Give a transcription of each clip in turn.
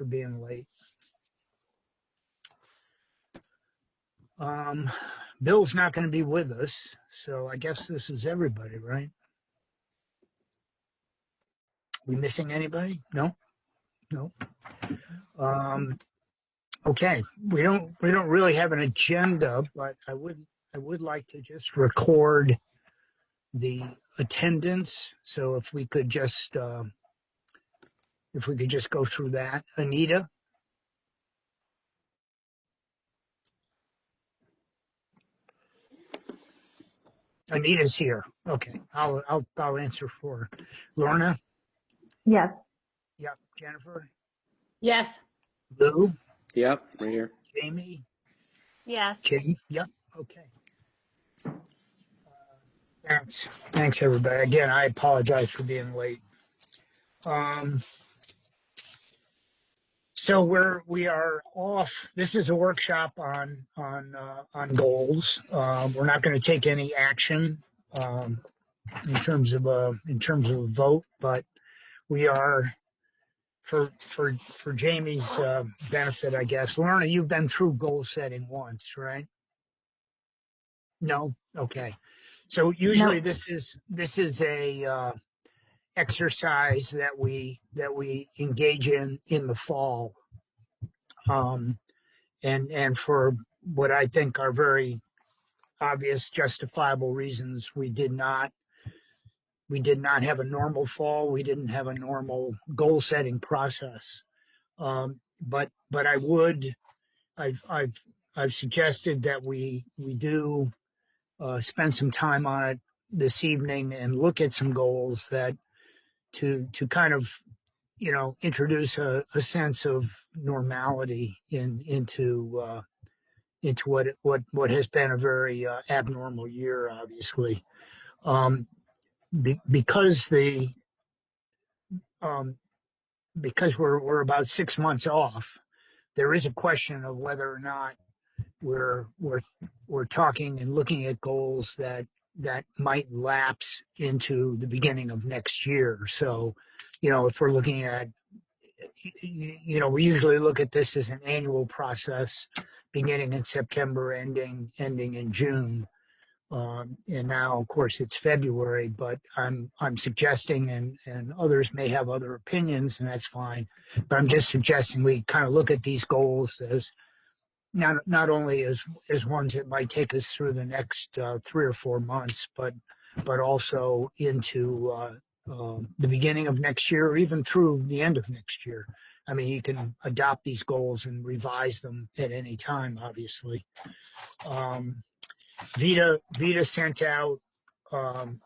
for being late. Bill's not going to be with us, so I guess this is everybody, right? We missing anybody? No? No. Okay. We don't really have an agenda, but I would like to just record the attendance. So if we could just go through that. Anita? Anita's here. Okay. I'll answer for her. Lorna? Yes. Yep. Jennifer? Yes. Lou? Yep, right here. Jamie? Yes. Jake? Yep. Okay. Thanks, everybody. Again, I apologize for being late. So we are off. This is a workshop on goals. We're not going to take any action in terms of a vote, but we are for Jamie's benefit, I guess. Lorna, you've been through goal setting once, right? No. Okay. So usually this is a exercise that we engage in the fall, and for what I think are very obvious, justifiable reasons, we did not have a normal fall. We didn't have a normal goal setting process, but I've suggested that we do spend some time on it this evening and look at some goals that to kind of, introduce a sense of normality into what has been a very abnormal year, obviously. Because we're about 6 months off, there is a question of whether or not we're talking and looking at goals that might lapse into the beginning of next year. So, if we're looking at, we usually look at this as an annual process, beginning in September, ending in June. And now, of course, it's February, but I'm suggesting, and others may have other opinions, and that's fine. But I'm just suggesting we kind of look at these goals as not only as ones that might take us through the next 3 or 4 months, but also into the beginning of next year, or even through the end of next year. I mean, you can adopt these goals and revise them at any time, obviously. Vita sent out, and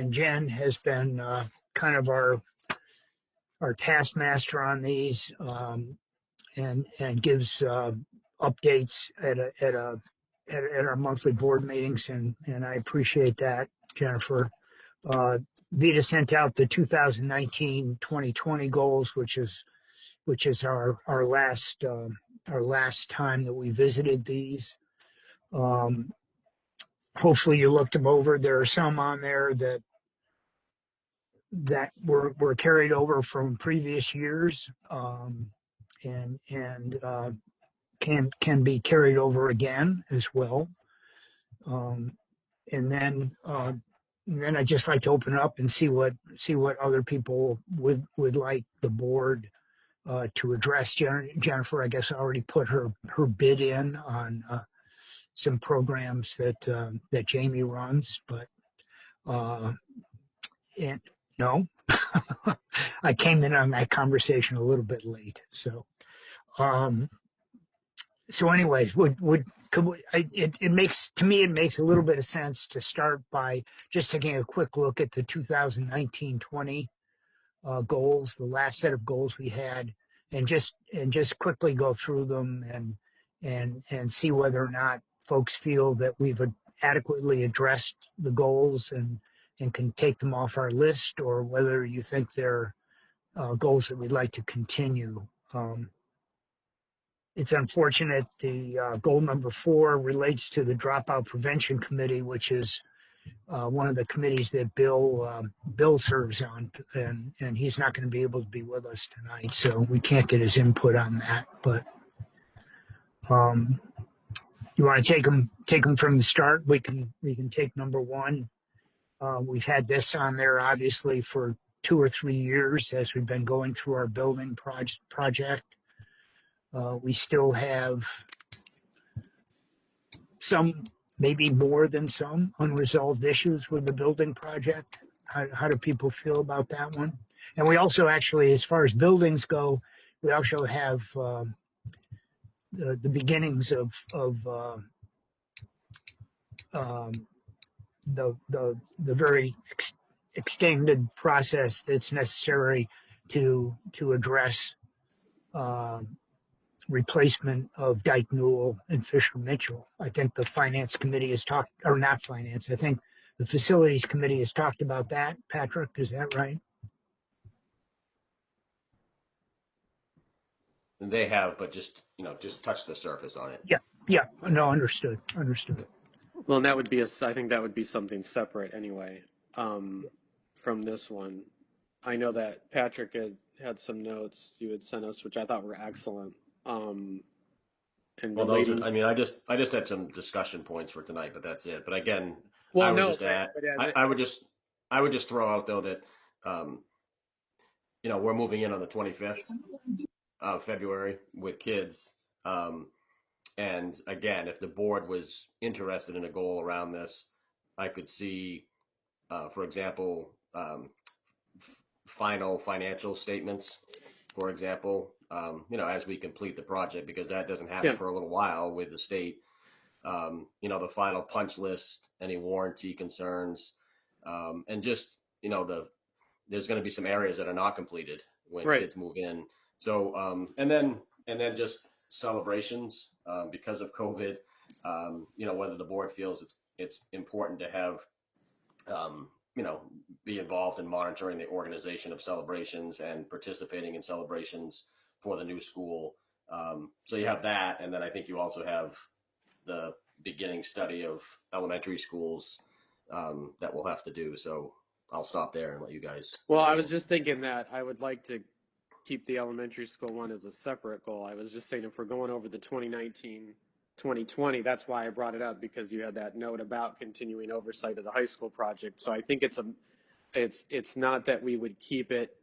Jen has been kind of our taskmaster on these, and gives updates at our monthly board meetings, and I appreciate that, Jennifer. Vita sent out the 2019-2020 goals, which is our last time that we visited these. Hopefully you looked them over. There are some on there that were carried over from previous years, and can be carried over again as well. And then I'd just like to open it up and see what other people would like the board to address. Jennifer, I guess, already put her bid in on some programs that Jamie runs, but and no, I came in on that conversation a little bit late. So anyways, it makes a little bit of sense to start by just taking a quick look at the 2019-20 goals, the last set of goals we had, and just quickly go through them and see whether or not folks feel that we've adequately addressed the goals and can take them off our list, or whether you think they're goals that we'd like to continue. It's unfortunate the goal number 4 relates to the Dropout Prevention Committee, which is one of the committees that Bill serves on, and he's not going to be able to be with us tonight, so we can't get his input on that. But you want to take them from the start? We can take number one. We've had this on there obviously for 2 or 3 years as we've been going through our building project. We still have some, maybe more than some, unresolved issues with the building project. How do people feel about that one? And we also actually, as far as buildings go, we also have the beginnings of um, the very extended process that's necessary to address replacement of Dyke Newell and Fisher Mitchell. I think the finance committee has talked, or not finance, I think the facilities committee has talked about that. Patrick, is that right? They have, but just touch the surface on it. Yeah. No, understood. Well, and that would be I think that would be something separate anyway, from this one. I know that Patrick had some notes you had sent us, which I thought were excellent. And well, those are, I just had some discussion points for tonight, but that's it. But again, well, I would no, just add, I would just throw out though that, we're moving in on the 25th of February with kids. And again, if the board was interested in a goal around this, I could see, for example, final financial statements, for example, as we complete the project, because that doesn't happen for a little while with the state. The final punch list, any warranty concerns, and just, there's going to be some areas that are not completed when kids move in. So, and then just celebrations, because of COVID, whether the board feels it's important to have, be involved in monitoring the organization of celebrations and participating in celebrations for the new school. So you have that, and then I think you also have the beginning study of elementary schools that we'll have to do. So I'll stop there and let you guys. Well, I was just thinking that I would like to keep the elementary school one as a separate goal. I was just saying if we're going over the 2019-2020, that's why I brought it up, because you had that note about continuing oversight of the high school project. So I think it's not that we would keep it.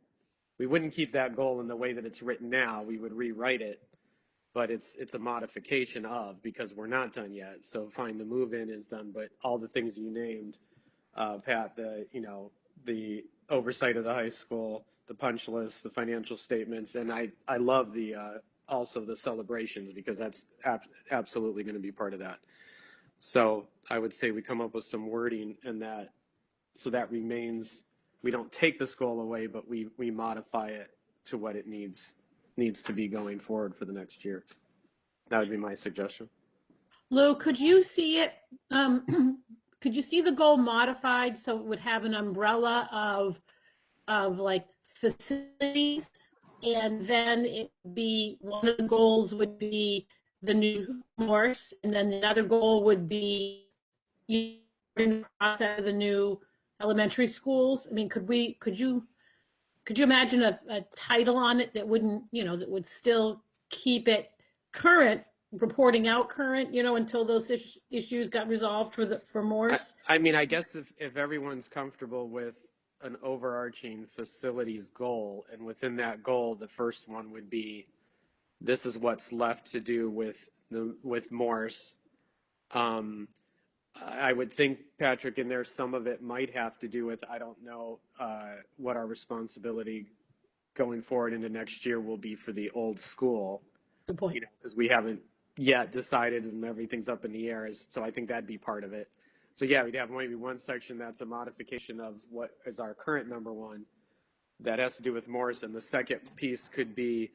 We wouldn't keep that goal in the way that it's written now. We would rewrite it, but it's a modification of, because we're not done yet. So fine, the move-in is done, but all the things you named, Pat, the oversight of the high school, the punch list, the financial statements, and I love the also the celebrations, because that's absolutely going to be part of that. So I would say we come up with some wording, and that so that remains. We don't take this goal away, but we modify it to what it needs to be going forward for the next year. That would be my suggestion. Lou, could you see it? Could you see the goal modified so it would have an umbrella of like facilities, and then it would be, one of the goals would be the new Morse, and then another goal would be in the process of the new elementary schools? I mean, could you imagine a title on it that wouldn't, that would still keep it current, reporting out current, until those issues got resolved for Morse? I mean, I guess if everyone's comfortable with an overarching facilities goal, and within that goal, the first one would be, this is what's left to do with Morse. I would think, Patrick, in there, some of it might have to do with, I don't know what our responsibility going forward into next year will be for the old school. Good point. Because we haven't yet decided, and everything's up in the air. So I think that'd be part of it. So yeah, we'd have maybe one section that's a modification of what is our current number one that has to do with Morse, and the second piece could be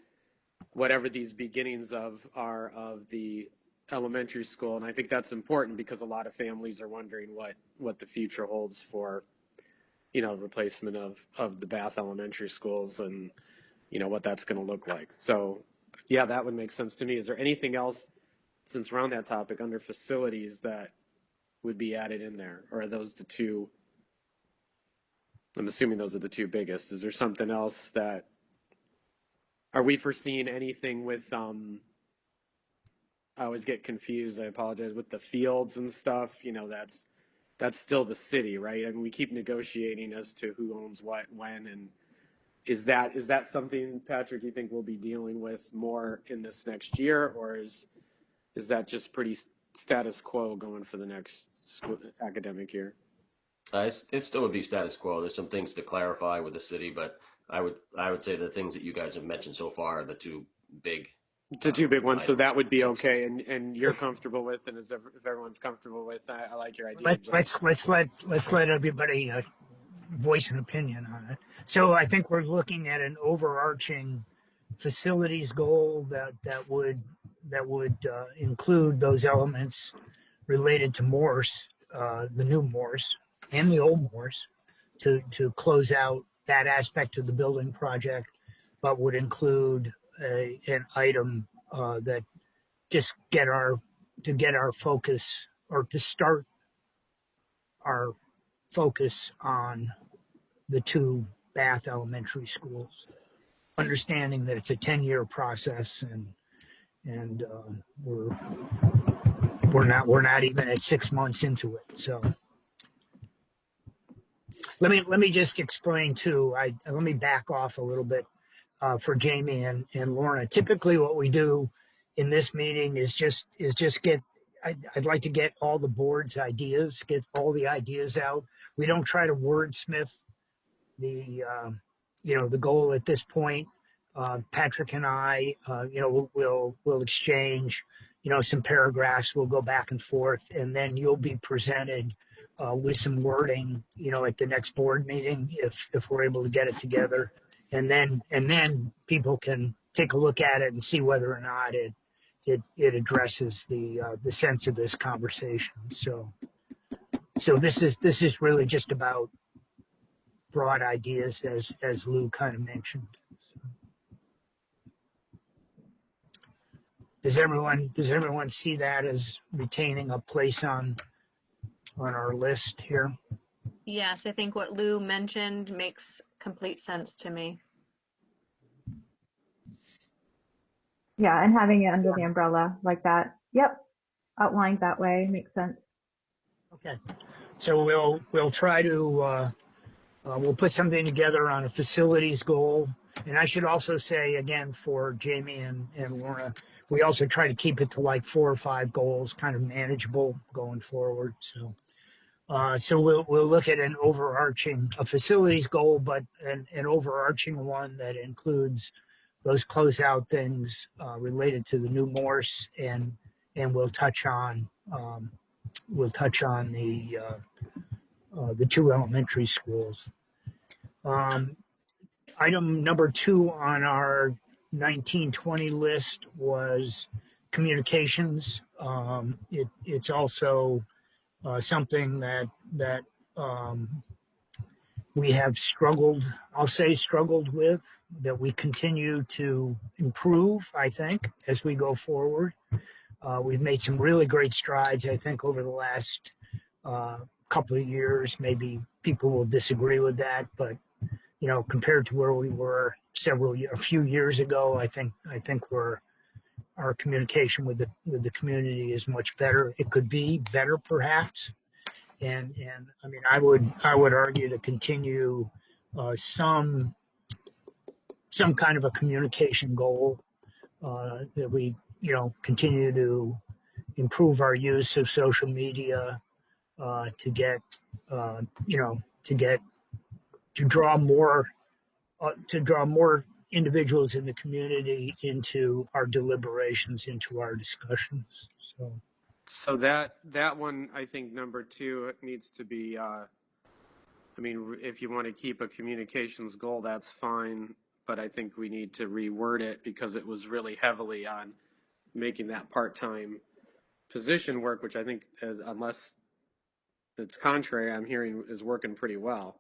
whatever these beginnings are of the elementary school. And I think that's important, because a lot of families are wondering what the future holds for, replacement of the Bath elementary schools, and, what that's going to look like. So yeah, that would make sense to me. Is there anything else, since we're on that topic, under facilities that would be added in there? Or are those the two? I'm assuming those are the two biggest. Is there something else that, are we foreseeing anything with, I always get confused, I apologize, with the fields and stuff, that's still the city, right? I mean, we keep negotiating as to who owns what, when, and is that something, Patrick, you think we'll be dealing with more in this next year, or is that just pretty status quo going for the next academic year? It still would be status quo. There's some things to clarify with the city, but I would say the things that you guys have mentioned so far are the two big. The two big ones, so that would be Yes. okay, and you're comfortable with, and if everyone's comfortable with, I like your idea. Let's let everybody voice an opinion on it. So I think we're looking at an overarching facilities goal that would include those elements related to Morse, the new Morse and the old Morse, to close out that aspect of the building project, but would include an item that just get our focus, or to start our focus on the two Bath elementary schools, understanding that it's a 10-year process, and we're not even at 6 months into it. So let me just explain too. Let me back off a little bit for Jamie and Lorna. Typically, what we do in this meeting is just get. I'd like to get all the board's ideas, get all the ideas out. We don't try to wordsmith the the goal at this point. Patrick and I, we'll exchange, some paragraphs. We'll go back and forth, and then you'll be presented with some wording, at the next board meeting if we're able to get it together, and then people can take a look at it and see whether or not it addresses the sense of this conversation. So this is really just about broad ideas, as Lou kind of mentioned. So, does everyone see that as retaining a place on our list here? Yes, I think what Lou mentioned makes complete sense to me. Yeah, and having it under the umbrella like that. Yep, outlined that way makes sense. Okay, so we'll try to we'll put something together on a facilities goal. And I should also say again for Jamie and Lorna, we also try to keep it to like 4 or 5 goals, kind of manageable going forward. So we'll look at a facilities goal, but an overarching one that includes those closeout things related to the new Morse, and we'll touch on the 2 elementary schools. Item number 2 on our 1920 list was communications. It's also something that we have struggled with, that we continue to improve, I think, as we go forward. We've made some really great strides, I think, over the last couple of years. Maybe people will disagree with that, but compared to where we were a few years ago, I think our communication with the community is much better. It could be better, perhaps, and I mean, I would argue to continue some kind of a communication goal, that we continue to improve our use of social media to draw more individuals in the community into our deliberations, into our discussions. So that one, I think number 2, it needs to be, if you want to keep a communications goal, that's fine, but I think we need to reword it because it was really heavily on making that part-time position work, which I think, unless it's contrary, I'm hearing is working pretty well.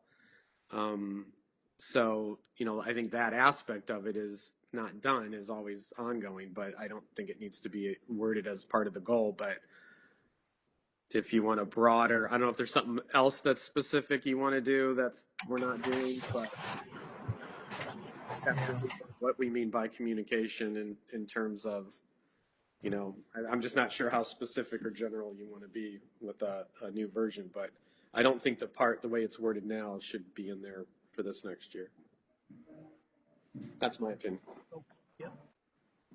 So, I think that aspect of it is not done, is always ongoing, but I don't think it needs to be worded as part of the goal. But if you want a broader, I don't know if there's something else that's specific you want to do that's we're not doing, but just have to think of what we mean by communication in terms of, you know, I'm just not sure how specific or general you want to be with a new version, but I don't think the way it's worded now should be in there for this next year. That's my opinion.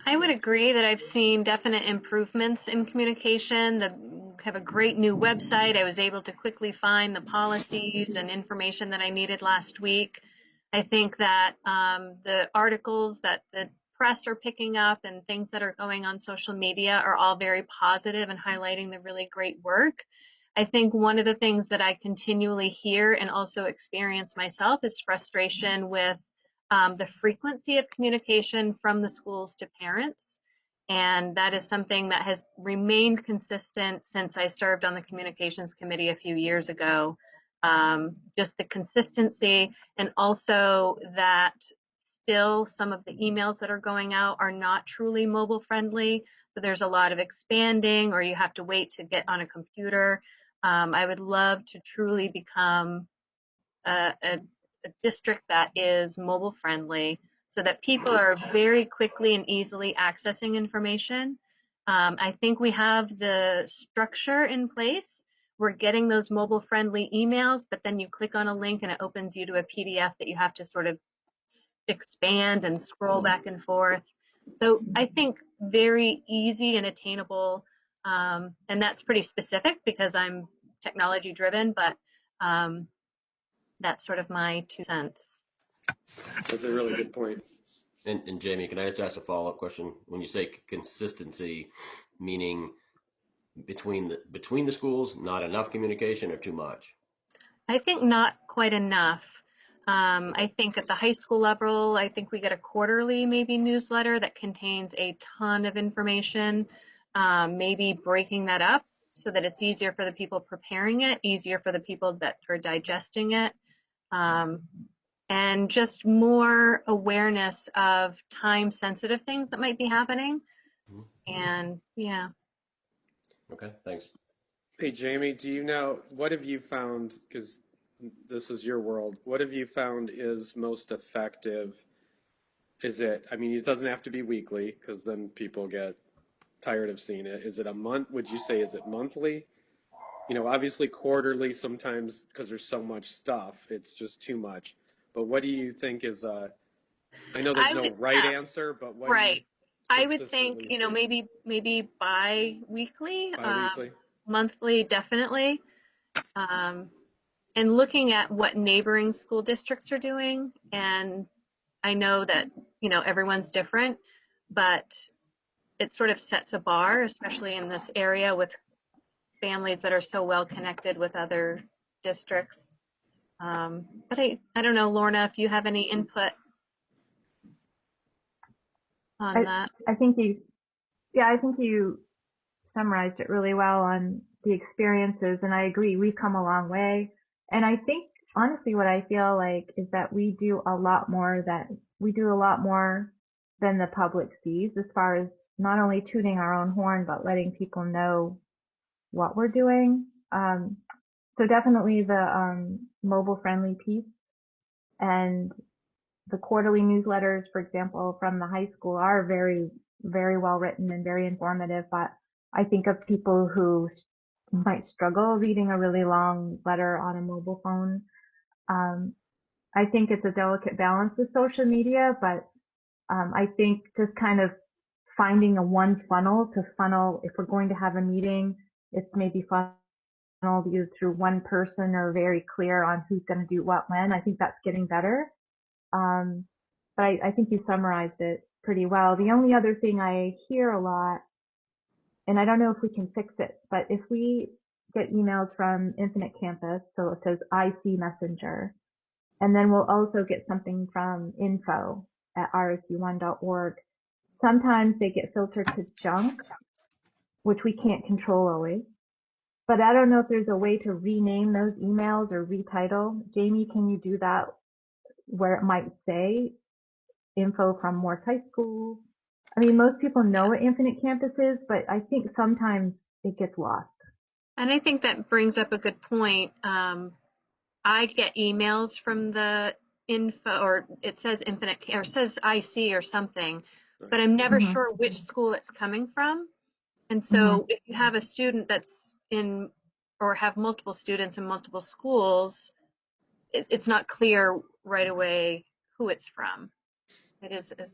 I would agree that I've seen definite improvements in communication. Have a great new website. I was able to quickly find the policies and information that I needed last week. I think that the articles that the press are picking up and things that are going on social media are all very positive and highlighting the really great work. I think one of the things that I continually hear and also experience myself is frustration with the frequency of communication from the schools to parents. And that is something that has remained consistent since I served on the communications committee a few years ago. Just the consistency, and also that still some of the emails that are going out are not truly mobile friendly. So there's a lot of expanding, or you have to wait to get on a computer. I would love to truly become a district that is mobile friendly so that people are very quickly and easily accessing information. I think we have the structure in place. We're getting those mobile friendly emails, but then you click on a link and it opens you to a PDF that you have to sort of expand and scroll back and forth. So I think very easy and attainable, and that's pretty specific because I'm technology driven, but that's sort of my 2 cents. That's a really good point. And Jamie, can I just ask a follow-up question? When you say consistency, meaning between the schools, not enough communication or too much? I think not quite enough. I think at the high school level, I think we get a quarterly maybe newsletter that contains a ton of information, maybe breaking that up so that it's easier for the people preparing it, easier for the people that are digesting it, and just more awareness of time-sensitive things that might be happening. And yeah. Okay, thanks. Hey, Jamie, do you know, what have you found, because this is your world, what have you found is most effective? Is it, I mean, it doesn't have to be weekly because then people get tired of seeing it. Is it a month? Would you say, is it monthly? You know, obviously quarterly sometimes because there's so much stuff, it's just too much. But what do you think is, I know there's no right answer, but what do you I would think, consistently you know, see? maybe bi-weekly, Bi-weekly? monthly, definitely. And looking at what neighboring school districts are doing. And I know that, you know, everyone's different, but it sort of sets a bar, especially in this area with families that are so well connected with other districts. But I don't know, Lorna, if you have any input on that. I think you summarized it really well on the experiences, and I agree, we've come a long way. And I think honestly what I feel like is that we do a lot more than the public sees, as far as not only tooting our own horn but letting people know what we're doing. So definitely the mobile friendly piece, and the quarterly newsletters, for example, from the high school are very, very well written and very informative. But I think of people who might struggle reading a really long letter on a mobile phone. I think it's a delicate balance with social media, but I think just kind of finding a one funnel to funnel, if we're going to have a meeting, it's maybe funneled either through one person or very clear on who's going to do what when. I think that's getting better. But I think you summarized it pretty well. The only other thing I hear a lot, and I don't know if we can fix it, but if we get emails from Infinite Campus, so it says IC Messenger, and then we'll also get something from info@rsu1.org. Sometimes they get filtered to junk, which we can't control always. But I don't know if there's a way to rename those emails or retitle. Jamie, can you do that where it might say info from Morse High School? I mean, most people know what Infinite Campus is, but I think sometimes it gets lost. And I think that brings up a good point. I get emails from the info, or it says Infinite, or it says IC or something, but I'm never Mhm. sure which school it's coming from. And Mhm. so if you have a student that's in, or have multiple students in multiple schools, it's not clear right away who it's from. It is a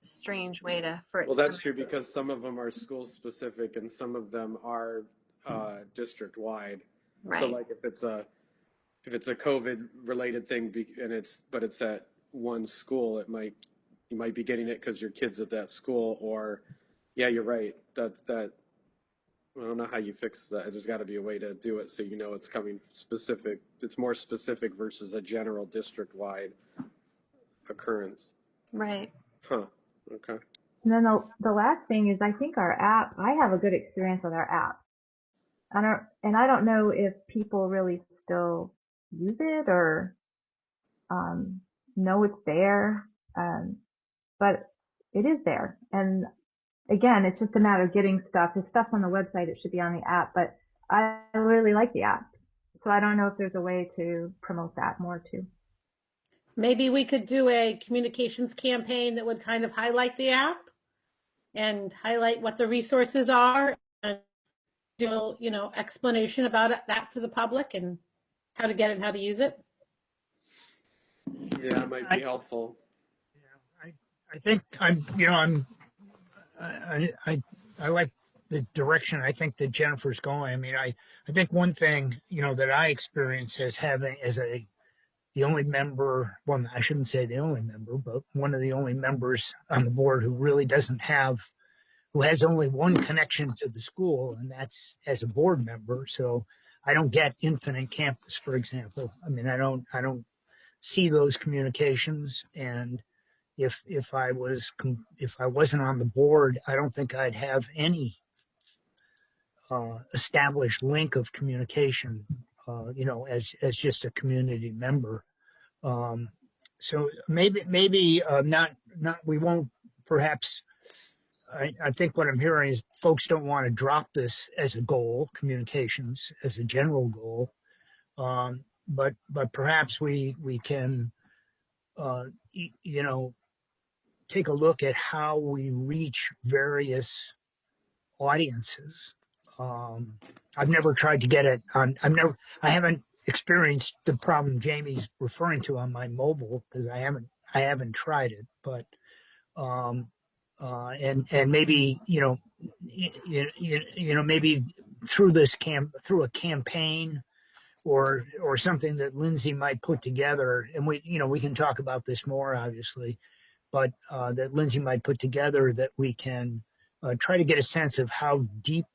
strange way for it Well, to come that's true in. because some of them are school specific and some of them are district wide. So Right. like if it's a COVID related thing and it's at one school, you might be getting it because your kid's at that school, or yeah, you're right. That I don't know how you fix that. There's got to be a way to do it so you know it's coming specific. It's more specific versus a general district wide occurrence. Right. Huh. Okay. And then the last thing is, I think our app, I have a good experience with our app. I don't know if people really still use it or um, know it's there, but it is there. And again, it's just a matter of getting stuff. If stuff's on the website, it should be on the app. But I really like the app, so I don't know if there's a way to promote that more too. Maybe we could do a communications campaign that would kind of highlight the app and highlight what the resources are and do, explanation about that for the public and how to get it and how to use it. Yeah, it might be I, helpful. I think I like the direction I think that Jennifer's going. I mean, I think one thing, that I experience as having as the only member, well, I shouldn't say the only member, but one of the only members on the board who has only one connection to the school, and that's as a board member. So I don't get Infinite Campus, for example. I mean, I don't see those communications, and if I wasn't on the board, I don't think I'd have any established link of communication, as just a community member. Um, so maybe not we won't perhaps. I think what I'm hearing is folks don't want to drop this as a goal, communications as a general goal, but perhaps we can you know take a look at how we reach various audiences. Um, I've never tried to get it on. I haven't experienced the problem Jamie's referring to on my mobile because I haven't tried it. But um, and maybe maybe through a campaign or something that Lindsay might put together, and we can talk about this more obviously, but that Lindsay might put together that we can try to get a sense of how deep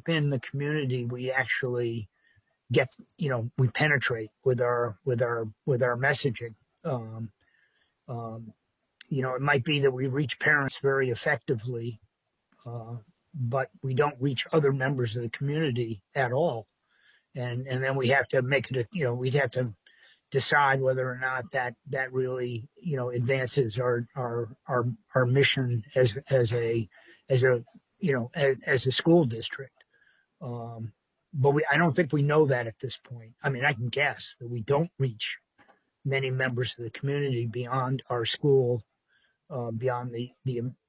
in the community we actually get, we penetrate with our messaging. Um, um, it might be that we reach parents very effectively, uh, but we don't reach other members of the community at all. And then we have to make it, we'd have to decide whether or not that really, advances our mission as a school district. But I don't think we know that at this point. I mean, I can guess that we don't reach many members of the community beyond our school, beyond the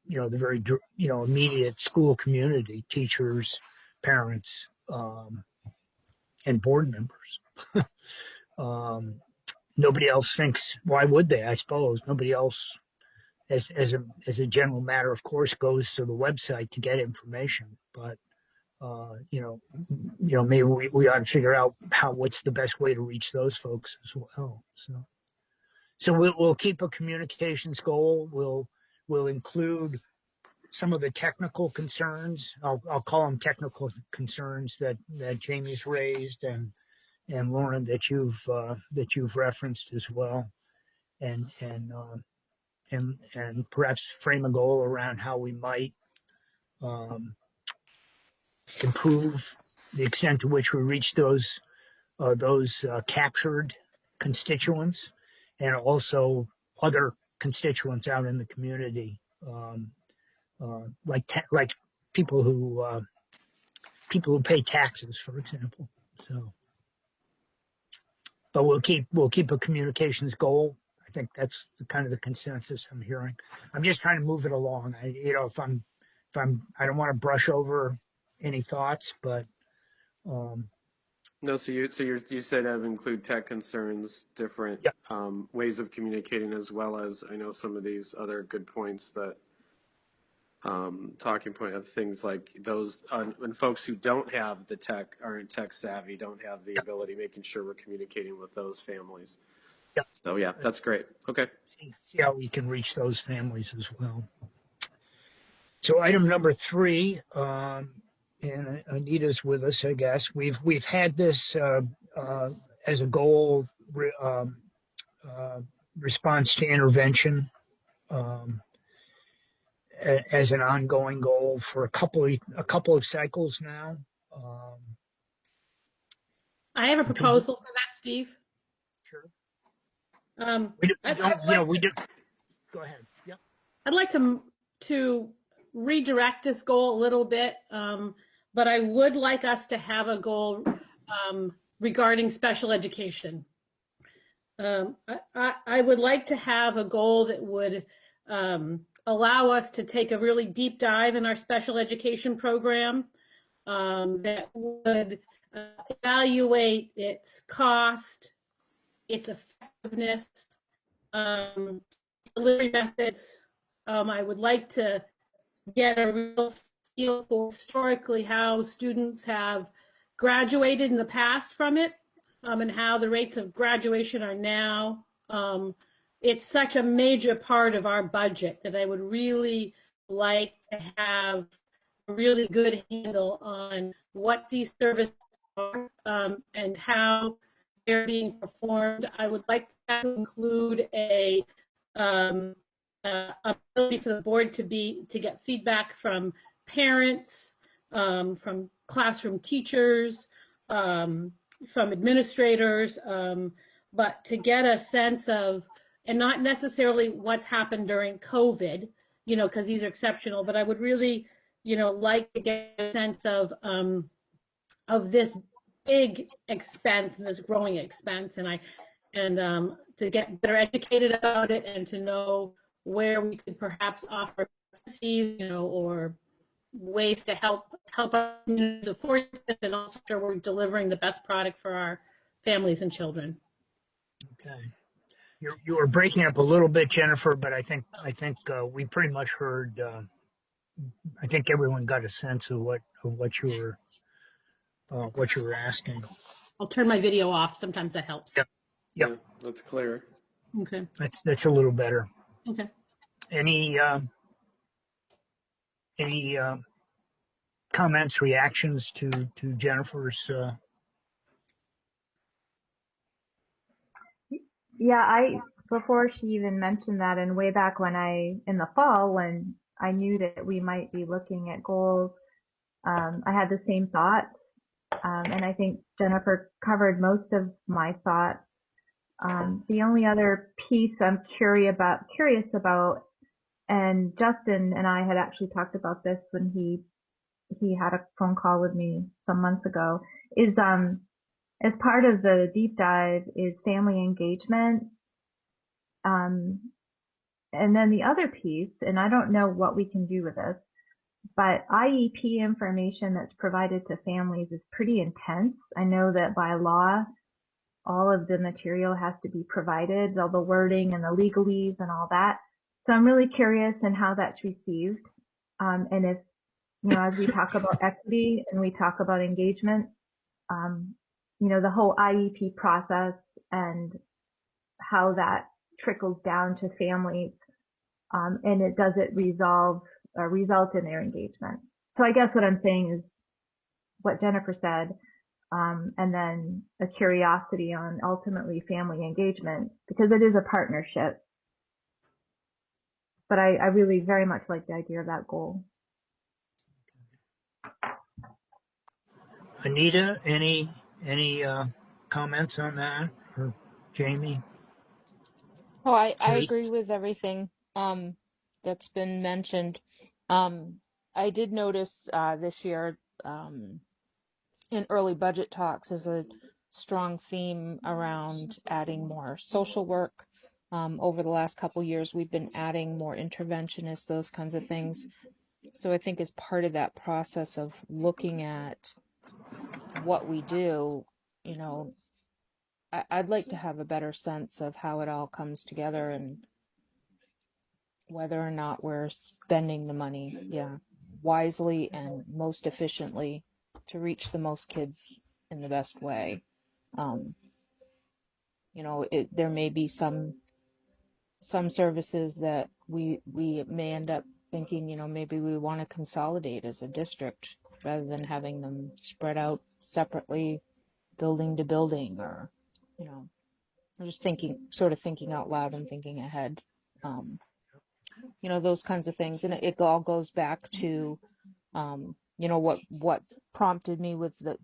very immediate school community, teachers, parents, and board members. Um, Nobody else thinks. Why would they? I suppose nobody else, as a general matter, of course, goes to the website to get information. But maybe we ought to figure out what's the best way to reach those folks as well. So we'll keep a communications goal. We'll include some of the technical concerns. I'll call them technical concerns that Jamie's raised and Lauren that you've referenced as well, and perhaps frame a goal around how we might um, improve the extent to which we reach those captured constituents, and also other constituents out in the community, like people who people who pay taxes, for example. So, but we'll keep a communications goal. I think that's kind of the consensus I'm hearing. I'm just trying to move it along. If I don't want to brush over any thoughts, but No, so you said that would include tech concerns, different yeah, ways of communicating, as well as I know some of these other good points that talking point of things like those when folks who don't have the tech, aren't tech savvy, don't have the yeah, ability, making sure we're communicating with those families. yeah. So yeah, that's great. Okay. See how we can reach those families as well. So item number 3, and Anita's with us, I guess. We've had this as a goal, response to intervention, um, as an ongoing goal for a couple of cycles now. I have a proposal for that, Steve. Sure. We I'd don't, like we do. Go ahead. Yep. I'd like to redirect this goal a little bit, but I would like us to have a goal regarding special education. I would like to have a goal that would allow us to take a really deep dive in our special education program, that would evaluate its cost, its effectiveness, delivery methods. I would like to get a real feel for historically how students have graduated in the past from it, and how the rates of graduation are now. It's such a major part of our budget that I would really like to have a really good handle on what these services are, and how they're being performed. I would like that to include a ability for the board to get feedback from parents, from classroom teachers, from administrators, but to get a sense of, and not necessarily what's happened during COVID, because these are exceptional, but I would really, like to get a sense of this big expense and this growing expense, and to get better educated about it, and to know where we could perhaps offer fees, or ways to help our communities afford this, and also sure we're delivering the best product for our families and children. Okay. You were breaking up a little bit, Jennifer, but I think we pretty much heard. I think everyone got a sense of what you were asking. I'll turn my video off. Sometimes that helps. Yep. Yeah, that's clear. Okay. That's a little better. Okay. Any comments, reactions to Jennifer's? Yeah, before she even mentioned that, and way back in the fall, when I knew that we might be looking at goals, I had the same thoughts. And I think Jennifer covered most of my thoughts. The only other piece I'm curious about, and Justin and I had actually talked about this when he had a phone call with me some months ago, is as part of the deep dive is family engagement. And then the other piece, and I don't know what we can do with this, but IEP information that's provided to families is pretty intense. I know that by law, all of the material has to be provided, all the wording and the legalese and all that. So I'm really curious in how that's received. And if, as we talk about equity and we talk about engagement, the whole IEP process and how that trickles down to families, and does it result in their engagement. So I guess what I'm saying is what Jennifer said, and then a curiosity on ultimately family engagement, because it is a partnership. But I really very much like the idea of that goal. Anita, any comments on that, or Jamie? Oh, I agree with everything that's been mentioned. I did notice this year in early budget talks is a strong theme around adding more social work. Over the last couple years, we've been adding more interventionists, those kinds of things. So I think as part of that process of looking at what we do, you know, I'd like to have a better sense of how it all comes together and whether or not we're spending the money, wisely and most efficiently to reach the most kids in the best way. You know, there may be some services that we may end up thinking, you know, maybe we want to consolidate as a district rather than having them spread out separately, building to building, or, you know, I'm just thinking out loud and thinking ahead. You know, those kinds of things. And it all goes back to, you know, what prompted me with the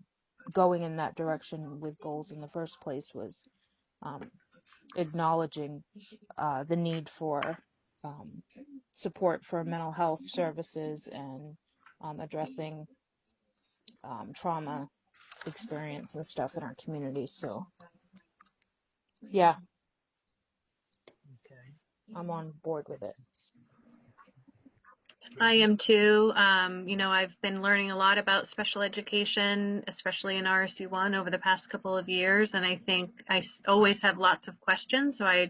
going in that direction with goals in the first place was acknowledging the need for support for mental health services and addressing trauma experience and stuff in our community. So, yeah, Okay. I'm on board with it. I am too. You know, I've been learning a lot about special education, especially in RSU1 over the past couple of years. And I think I always have lots of questions. So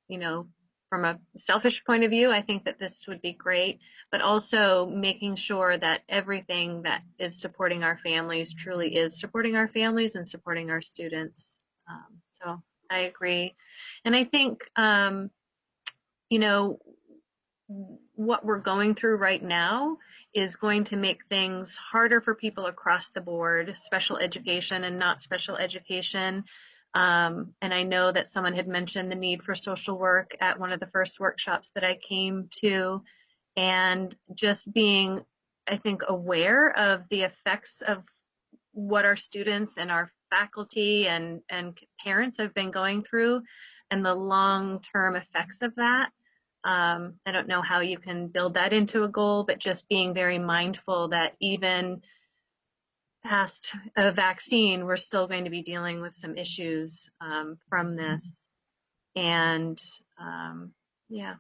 you know, from a selfish point of view, I think that this would be great, but also making sure that everything that is supporting our families truly is supporting our families and supporting our students. So I agree. And I think, you know, what we're going through right now is going to make things harder for people across the board, special education and not special education. And I know that someone had mentioned the need for social work at one of the first workshops that I came to, and just being, I think, aware of the effects of what our students and our faculty and parents have been going through and the long-term effects of that. I don't know how you can build that into a goal, but just being very mindful that even past a vaccine, we're still going to be dealing with some issues from this. And yeah,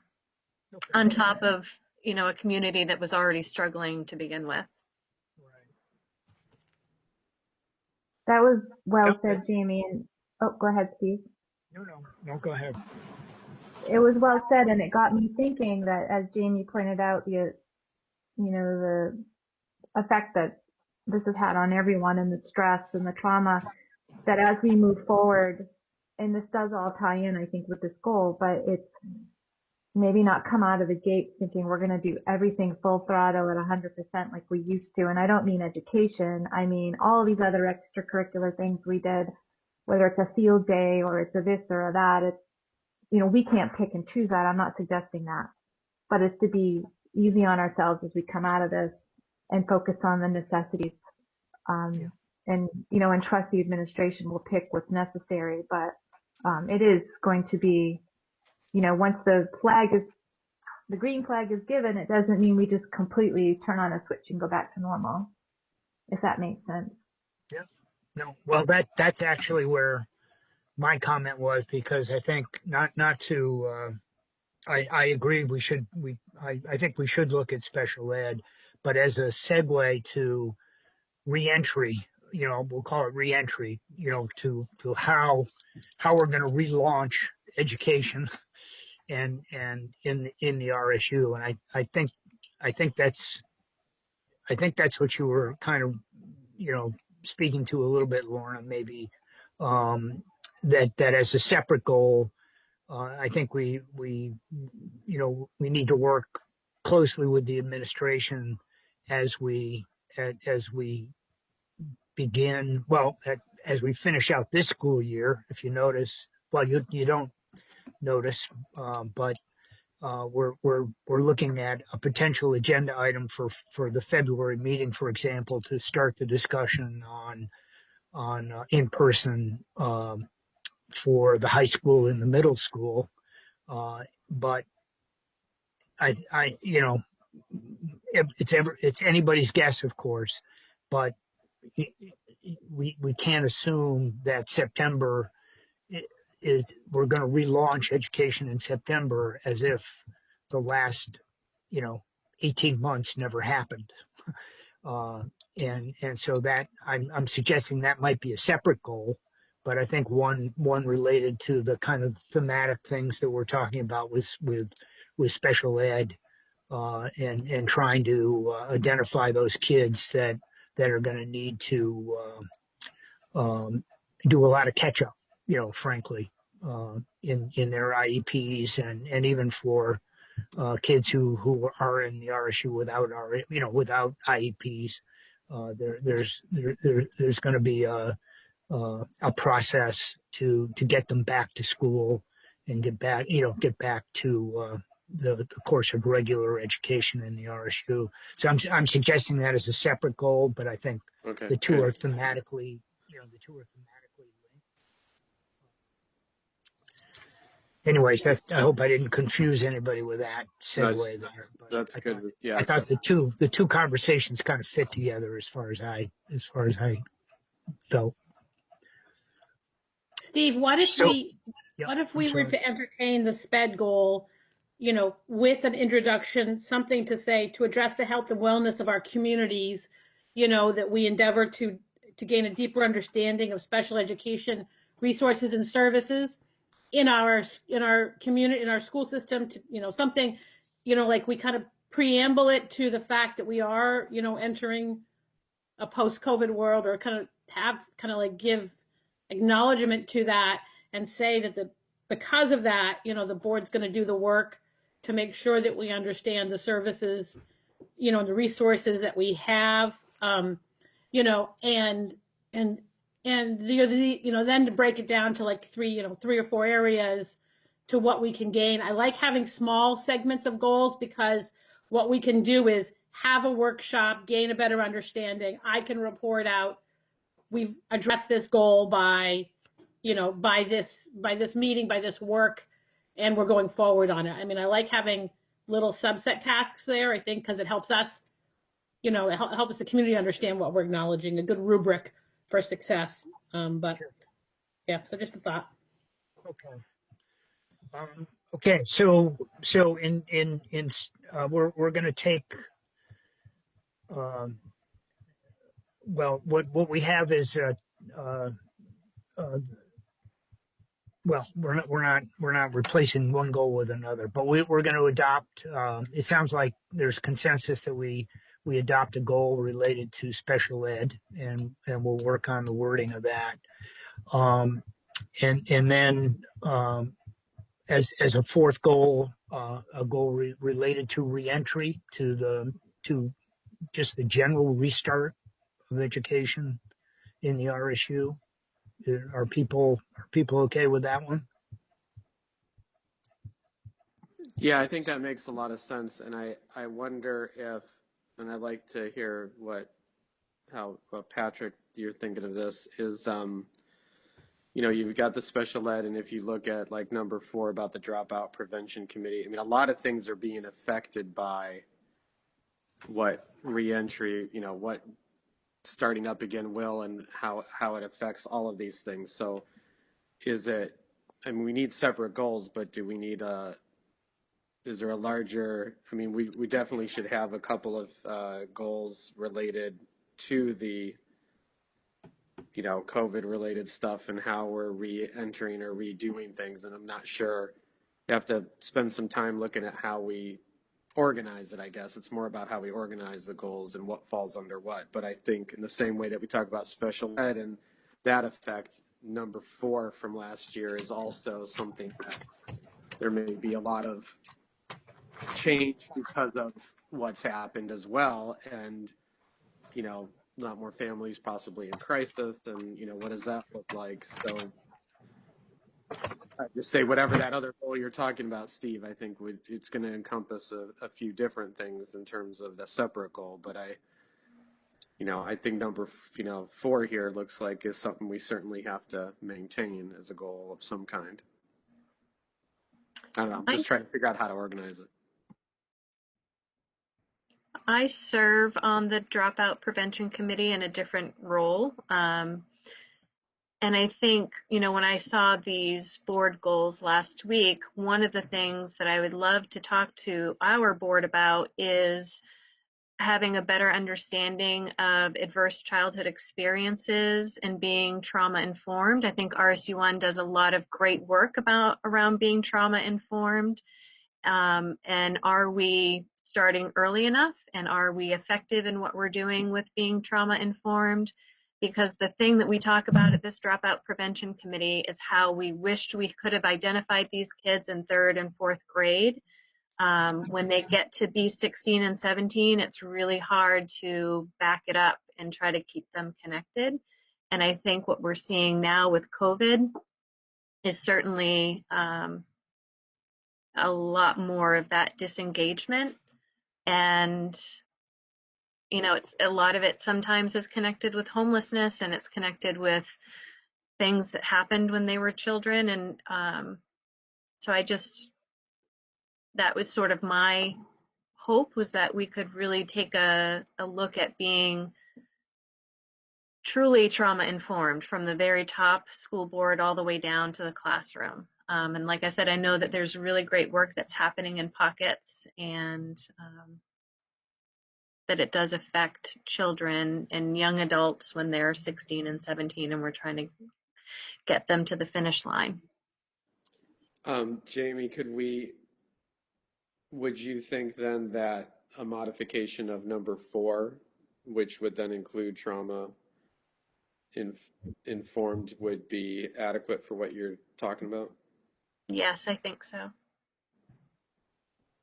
Okay. on top of, you know, a community that was already struggling to begin with. Right. That was well Yep. said, Jamie. And oh, go ahead, Steve. No, go ahead. It was well said, and it got me thinking that, as Jamie pointed out, the effect that this has had on everyone and the stress and the trauma, that as we move forward, and this does all tie in, I think, with this goal, but it's maybe not come out of the gates thinking we're going to do everything full throttle at 100% like we used to. And I don't mean education. I mean all these other extracurricular things we did, whether it's a field day or it's a this or a that. It's, you know, we can't pick and choose that. I'm not suggesting that, but it's to be easy on ourselves as we come out of this and focus on the necessities. And, you know, and trust the administration will pick what's necessary. But it is going to be, you know, once the green flag is given, it doesn't mean we just completely turn on a switch and go back to normal, if that makes sense. Yeah. No. Well, that's actually where my comment was, because I think not to. I agree. I think we should look at special ed, but as a segue to reentry, you know, we'll call it reentry, you know, to how we're going to relaunch education and in the RSU. And I think that's what you were kind of, you know, speaking to a little bit, Lorna, maybe, that as a separate goal. I think we you know, we need to work closely with the administration as we begin, as we finish out this school year. If you notice, well, you don't notice, but we're looking at a potential agenda item for the February meeting, for example, to start the discussion on in-person for the high school and the middle school. But I you know, it's anybody's guess, of course, but we can't assume that September is we're going to relaunch education in September as if the last, 18 months never happened. And so that I'm suggesting that might be a separate goal, but I think one related to the kind of thematic things that we're talking about with special ed, and trying to identify those kids that are going to need to do a lot of catch up, frankly, in their IEPs, and even for kids who are in the RSU without IEPs. There's going to be a process to get them back to school and get back to the course of regular education in the RSU. So I'm suggesting that as a separate goal, but I think the two are thematically linked. Anyways, I hope I didn't confuse anybody with that segue there. But that's good. Yeah, I thought the two conversations kind of fit together as far as I felt. Steve, what if we were to entertain the SPED goal, with an introduction, something to say to address the health and wellness of our communities, that we endeavor to gain a deeper understanding of special education resources and services in our community, in our school system, to something, like we kind of preamble it to the fact that we are, entering a post-COVID world, or kind of give acknowledgement to that, and say that because of that, the board's going to do the work to make sure that we understand the services, the resources that we have, and then to break it down to like three or four areas to what we can gain. I like having small segments of goals, because what we can do is have a workshop, gain a better understanding. I can report out, we've addressed this goal by this meeting, by this work, and we're going forward on it. I mean, I like having little subset tasks there, I think, because it helps us, it helps the community understand what we're acknowledging, a good rubric for success. But sure. Yeah, so just a thought. Okay. Okay. So we're going to take, well, what we have is, well, we're not replacing one goal with another, but we're going to adopt. It sounds like there's consensus that we adopt a goal related to special ed, and we'll work on the wording of that. And then as a fourth goal, a goal related to reentry, to just the general restart of education in the RSU. Are people okay with that one? Yeah, I think that makes a lot of sense, and I wonder if, and I'd like to hear how Patrick, you're thinking of this, is you've got the special ed, and if you look at like number 4 about the dropout prevention committee, I mean, a lot of things are being affected by what reentry, what starting up again will, and how it affects all of these things. So we need separate goals, but do we need is there a larger, we definitely should have a couple of goals related to the, COVID related stuff and how we're re-entering or redoing things. And I'm not sure, you have to spend some time looking at how we organize it, I guess. It's more about how we organize the goals and what falls under what. But I think in the same way that we talk about special ed and that effect, number 4 from last year is also something that there may be a lot of change because of what's happened as well. And, a lot more families possibly in crisis, and, what does that look like? So I just say whatever that other goal you're talking about, Steve, I think it's going to encompass a few different things in terms of the separate goal. But I think number 4 here looks like is something we certainly have to maintain as a goal of some kind. I don't know. I'm just trying to figure out how to organize it. I serve on the Dropout Prevention Committee in a different role. And I think, when I saw these board goals last week, one of the things that I would love to talk to our board about is having a better understanding of adverse childhood experiences and being trauma informed. I think RSU1 does a lot of great work around being trauma informed. And are we starting early enough? And are we effective in what we're doing with being trauma informed? Because the thing that we talk about at this Dropout Prevention Committee is how we wished we could have identified these kids in 3rd and 4th grade. When they get to be 16 and 17, it's really hard to back it up and try to keep them connected. And I think what we're seeing now with COVID is certainly a lot more of that disengagement. And, it's a lot of it sometimes is connected with homelessness, and it's connected with things that happened when they were children. And so that was sort of my hope, was that we could really take a look at being truly trauma informed from the very top school board all the way down to the classroom. And like I said, I know that there's really great work that's happening in pockets, and that it does affect children and young adults when they're 16 and 17, and we're trying to get them to the finish line. Jamie, would you think then that a modification of number 4, which would then include trauma informed, would be adequate for what you're talking about? Yes, I think so.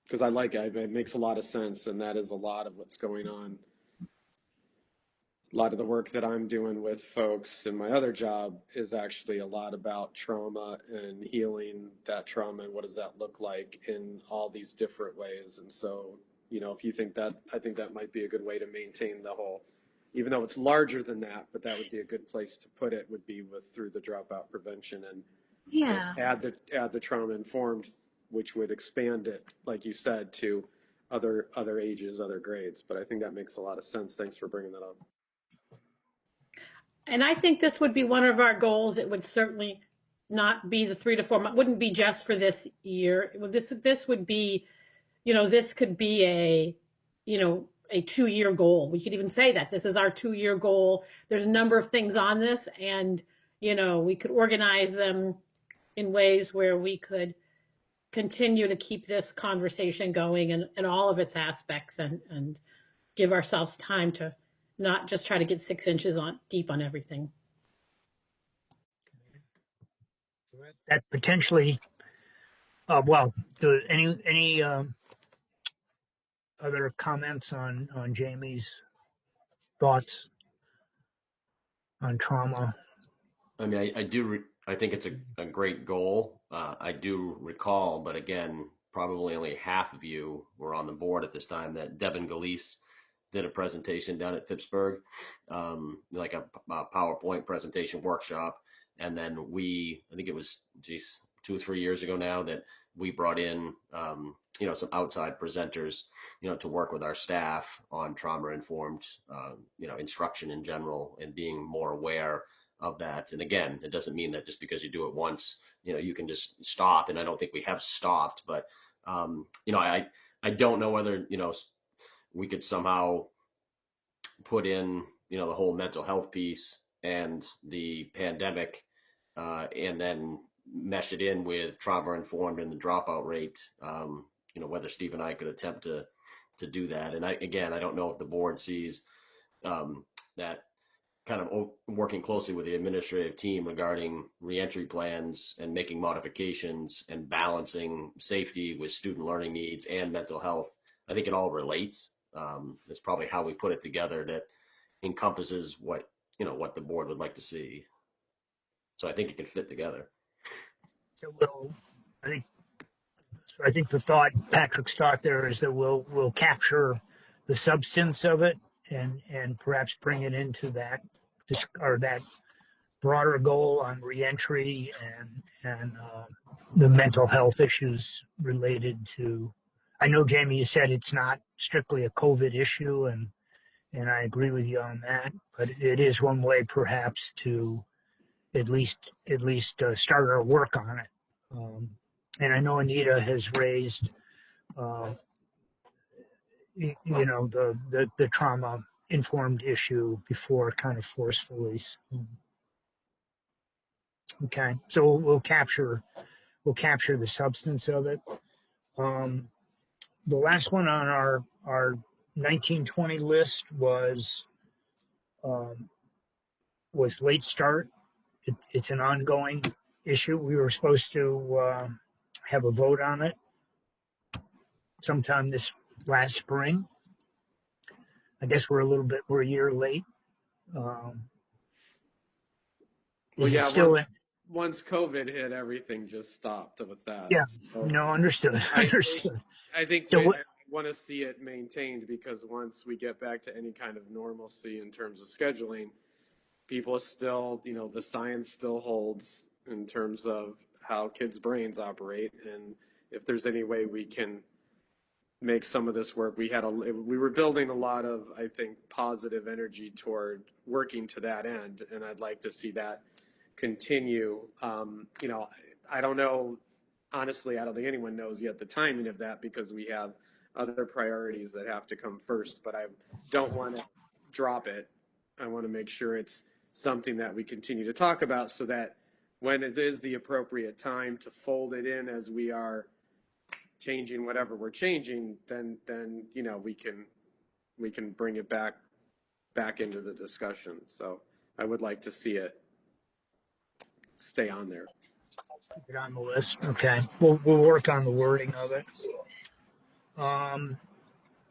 Because I like it. It makes a lot of sense, and that is a lot of what's going on. A lot of the work that I'm doing with folks in my other job is actually a lot about trauma and healing that trauma, and what does that look like in all these different ways. And so, if you think that, I think that might be a good way to maintain the whole, even though it's larger than that, but that would be a good place to put it, would be through the dropout prevention, and add the trauma informed, which would expand it, like you said, to other ages, other grades. But I think that makes a lot of sense. Thanks for bringing that up. And I think this would be one of our goals. It would certainly not be the 3 to 4 months, wouldn't be just for this year. This would be, this could be a 2-year goal. We could even say that this is our 2-year goal. There's a number of things on this, and, we could organize them in ways where we could continue to keep this conversation going in all of its aspects, and give ourselves time to not just try to get 6 inches deep on everything. That potentially, any other comments on Jamie's thoughts on trauma? I mean, I think it's a great goal. I do recall, but again, probably only half of you were on the board at this time, that Devin Galeese did a presentation down at Phippsburg, like a PowerPoint presentation workshop. And then I think it was 2 or 3 years ago now, that we brought in, some outside presenters, to work with our staff on trauma informed, instruction in general, and being more aware of that. And again, it doesn't mean that just because you do it once, you can just stop. And I don't think we have stopped, but, I don't know whether, we could somehow put in, the whole mental health piece and the pandemic, and then mesh it in with trauma informed and the dropout rate, whether Steve and I could attempt to do that. And I don't know if the board sees that kind of working closely with the administrative team regarding reentry plans and making modifications and balancing safety with student learning needs and mental health. I think it all relates. It's probably how we put it together that encompasses what the board would like to see. So I think it can fit together. Well, I think Patrick's thought there is that we'll capture the substance of it and perhaps bring it into that broader goal on reentry and the mental health issues related to I know, Jamie, you said it's not strictly a COVID issue, and I agree with you on that, but it is one way perhaps to at least start our work on it. And I know Anita has raised, uh, the trauma informed issue before, kind of forcefully. Okay, so we'll capture the substance of it. Um, the last one on our 1920 list um, was late start. It's an ongoing issue. We were supposed to have a vote on it sometime this last spring. I guess we're a year late. Well, Is it yeah, still in? once COVID hit, everything just stopped with that. Yeah, So no, understood. Understood. I think So I want to see it maintained, because once we get back to any kind of normalcy in terms of scheduling, people still, the science still holds in terms of how kids' brains operate. And if there's any way we can make some of this work, we were building a lot of, I think, positive energy toward working to that end. And I'd like to see that continue. I don't know, honestly, I don't think anyone knows yet the timing of that, because we have other priorities that have to come first, but I don't want to drop it. I want to make sure it's something that we continue to talk about, so that when it is the appropriate time to fold it in as we are changing whatever we're changing, then we can bring it back into the discussion. So I would like to see it stay on there. keep it on the list. Okay, we'll work on the wording of it.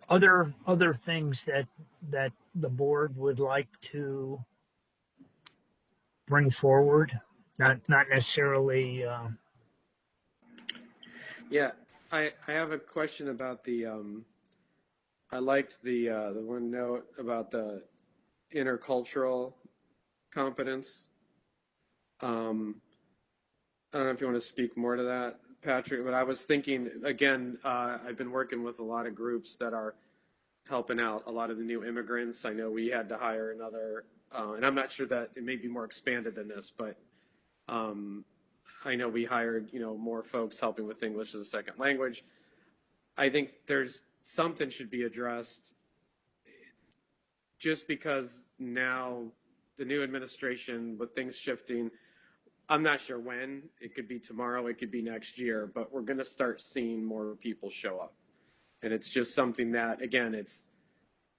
Other things that the board would like to bring forward, not necessarily. Yeah, I have a question about I liked the one note about the intercultural competence. I don't know if you want to speak more to that, Patrick, but I was thinking, again, I've been working with a lot of groups that are helping out a lot of the new immigrants. I know we had to hire another, and I'm not sure that it may be more expanded than this, but I know we hired, more folks helping with English as a second language. I think there's something should be addressed, just because now the new administration, with things shifting, I'm not sure when. It could be tomorrow, it could be next year, but we're going to start seeing more people show up. And it's just something that, again,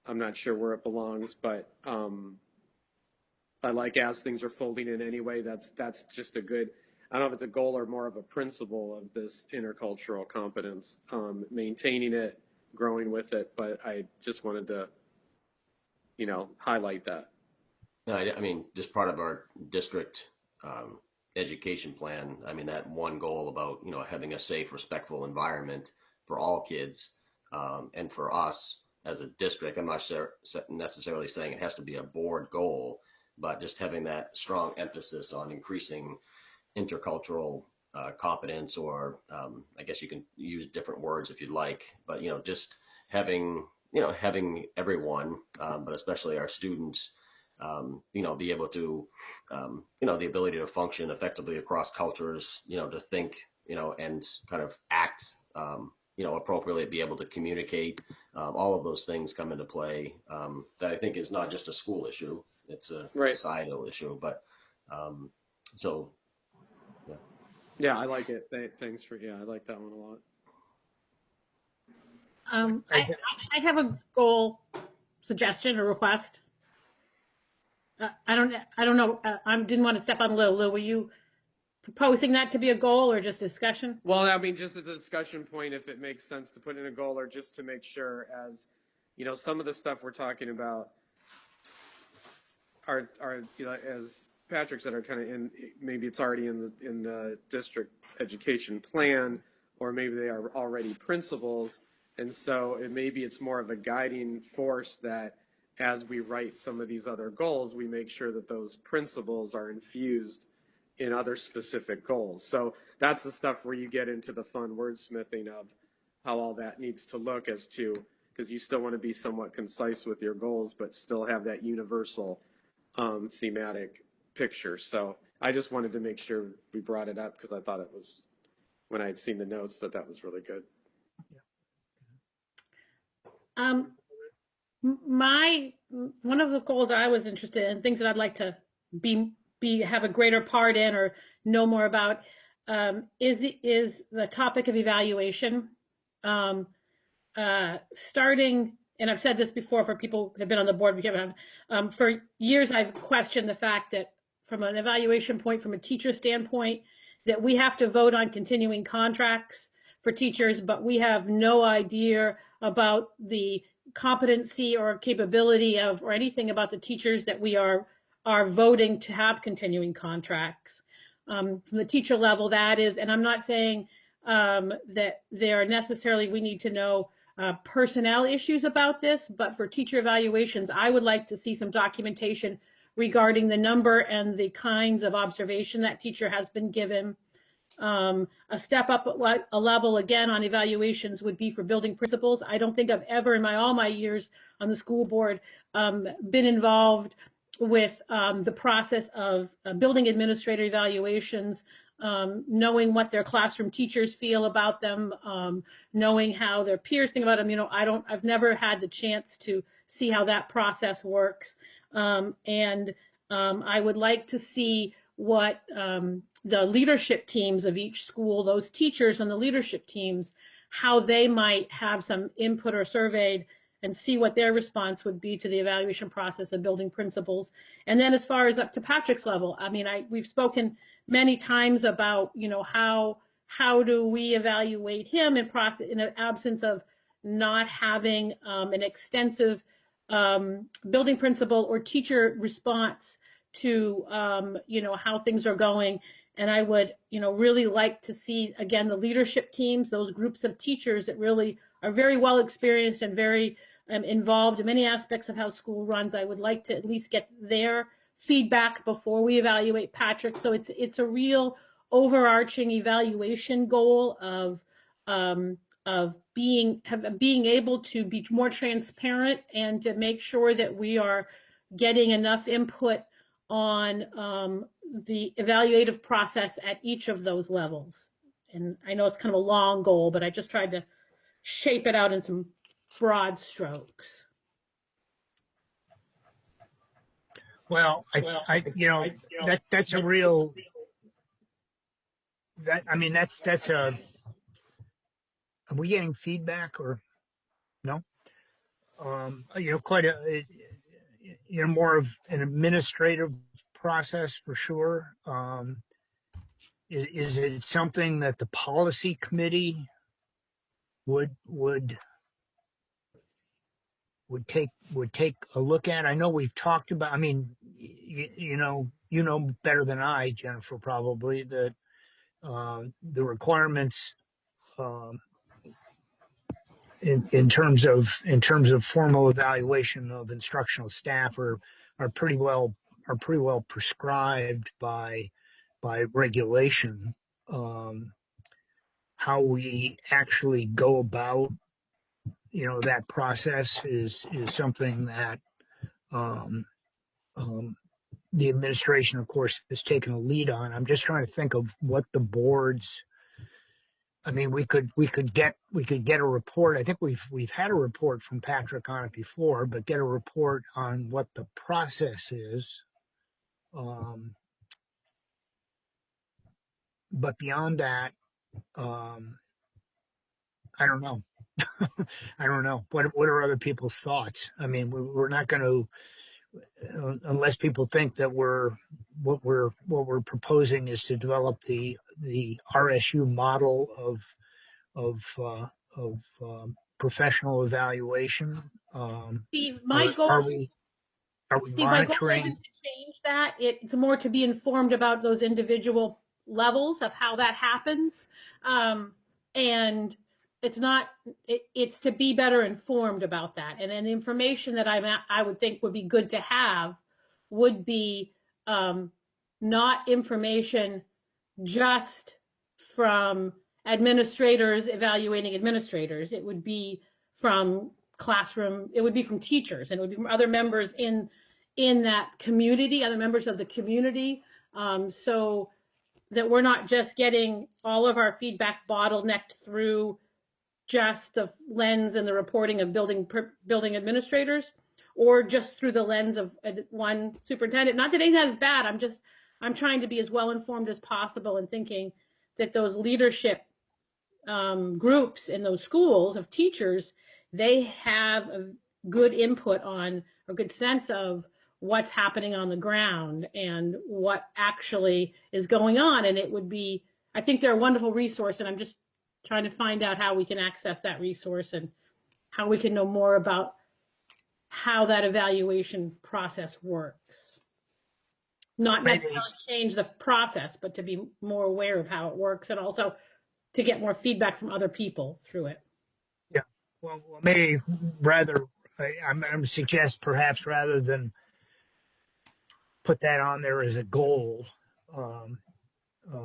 I'm not sure where it belongs, but I like, as things are folding in anyway, that's just a good, I don't know if it's a goal or more of a principle of this intercultural competence, maintaining it, growing with it, but I just wanted to, highlight that. No, I mean, just part of our district education plan. I mean, that one goal about, having a safe, respectful environment for all kids, and for us as a district. I'm not necessarily saying it has to be a board goal, but just having that strong emphasis on increasing intercultural competence, or I guess you can use different words if you'd like, but just having everyone, but especially our students, be able to, the ability to function effectively across cultures, to think, and kind of act, appropriately, be able to communicate. All of those things come into play, that I think is not just a school issue, it's a societal issue. But so, yeah. Yeah, I like it. Thanks for, I like that one a lot. I have a goal suggestion or request. I don't know. I didn't want to step on Lou. Lou, were you proposing that to be a goal or just discussion? Well, I mean, just as a discussion point, if it makes sense to put in a goal, or just to make sure, as some of the stuff we're talking about are as Patrick said, are kind of in, maybe it's already in the district education plan, or maybe they are already principles, and so maybe it's more of a guiding force that, as we write some of these other goals, we make sure that those principles are infused in other specific goals. So that's the stuff where you get into the fun wordsmithing of how all that needs to look as to, because you still want to be somewhat concise with your goals, but still have that universal thematic picture. So I just wanted to make sure we brought it up because I thought it was, when I had seen the notes, that was really good. One of the goals I was interested in, things that I'd like to have a greater part in or know more about, is the topic of evaluation. Starting, and I've said this before for people who have been on the board, for years I've questioned the fact that from an evaluation point, from a teacher standpoint, that we have to vote on continuing contracts for teachers, but we have no idea about the competency or capability of, or anything about the teachers that we are voting to have continuing contracts. From the teacher level, that is, and I'm not saying that there are necessarily, we need to know personnel issues about this, but for teacher evaluations, I would like to see some documentation regarding the number and the kinds of observation that teacher has been given. A step up a level again on evaluations would be for building principals. I don't think I've ever in all my years on the school board been involved with the process of building administrator evaluations, knowing what their classroom teachers feel about them, knowing how their peers think about them. You know, I've never had the chance to see how that process works. And I would like to see what the leadership teams of each school, those teachers and the leadership teams, how they might have some input or surveyed and see what their response would be to the evaluation process of building principals. And then as far as up to Patrick's level, I mean, we've spoken many times about, you know, how do we evaluate him in the absence of not having an extensive building principal or teacher response to, you know, how things are going. And I would, you know, really like to see, again, the leadership teams, those groups of teachers that really are very well experienced and very involved in many aspects of how school runs. I would like to at least get their feedback before we evaluate Patrick. So it's a real overarching evaluation goal of being able to be more transparent and to make sure that we are getting enough input on the evaluative process at each of those levels. And I know it's kind of a long goal, but I just tried to shape it out in some broad strokes. Well, I you know, that's a real, I mean, that's are we getting feedback or no? You know, quite you know, more of an administrative process for sure. Is it something that the policy committee would take a look at? I know we've talked about, I mean, you know better than I, Jennifer, probably, that the requirements in terms of formal evaluation of instructional staff are pretty well prescribed by regulation. How we actually go about, you know, that process is something that the administration, of course, has taken a lead on. I'm just trying to think of what the boards. I mean, we could get a report. I think we've had a report from Patrick on it before, but get a report on what the process is. But beyond that, I don't know. I don't know. What are other people's thoughts? I mean, we're not going to, unless people think that what we're proposing is to develop the RSU model of professional evaluation. Steve, my goal. Are we Steve, my goal monitoring? isn't to change that. It's more to be informed about those individual levels of how that happens. And it's to be better informed about that. And then the information that I would think would be good to have would be not information just from administrators evaluating administrators. It would be from classroom, it would be from teachers, and it would be from other members in that community, other members of the community, so that we're not just getting all of our feedback bottlenecked through just the lens and the reporting of building administrators, or just through the lens of one superintendent. Not that anything is bad. I'm trying to be as well informed as possible and thinking that those leadership groups in those schools of teachers, they have a good input on, or good sense of what's happening on the ground and what actually is going on. And it would be, I think they're a wonderful resource, and I'm just trying to find out how we can access that resource and how we can know more about how that evaluation process works. Not necessarily change the process, but to be more aware of how it works, and also to get more feedback from other people through it. Yeah. Well, maybe rather, I'm going to suggest perhaps rather than put that on there as a goal,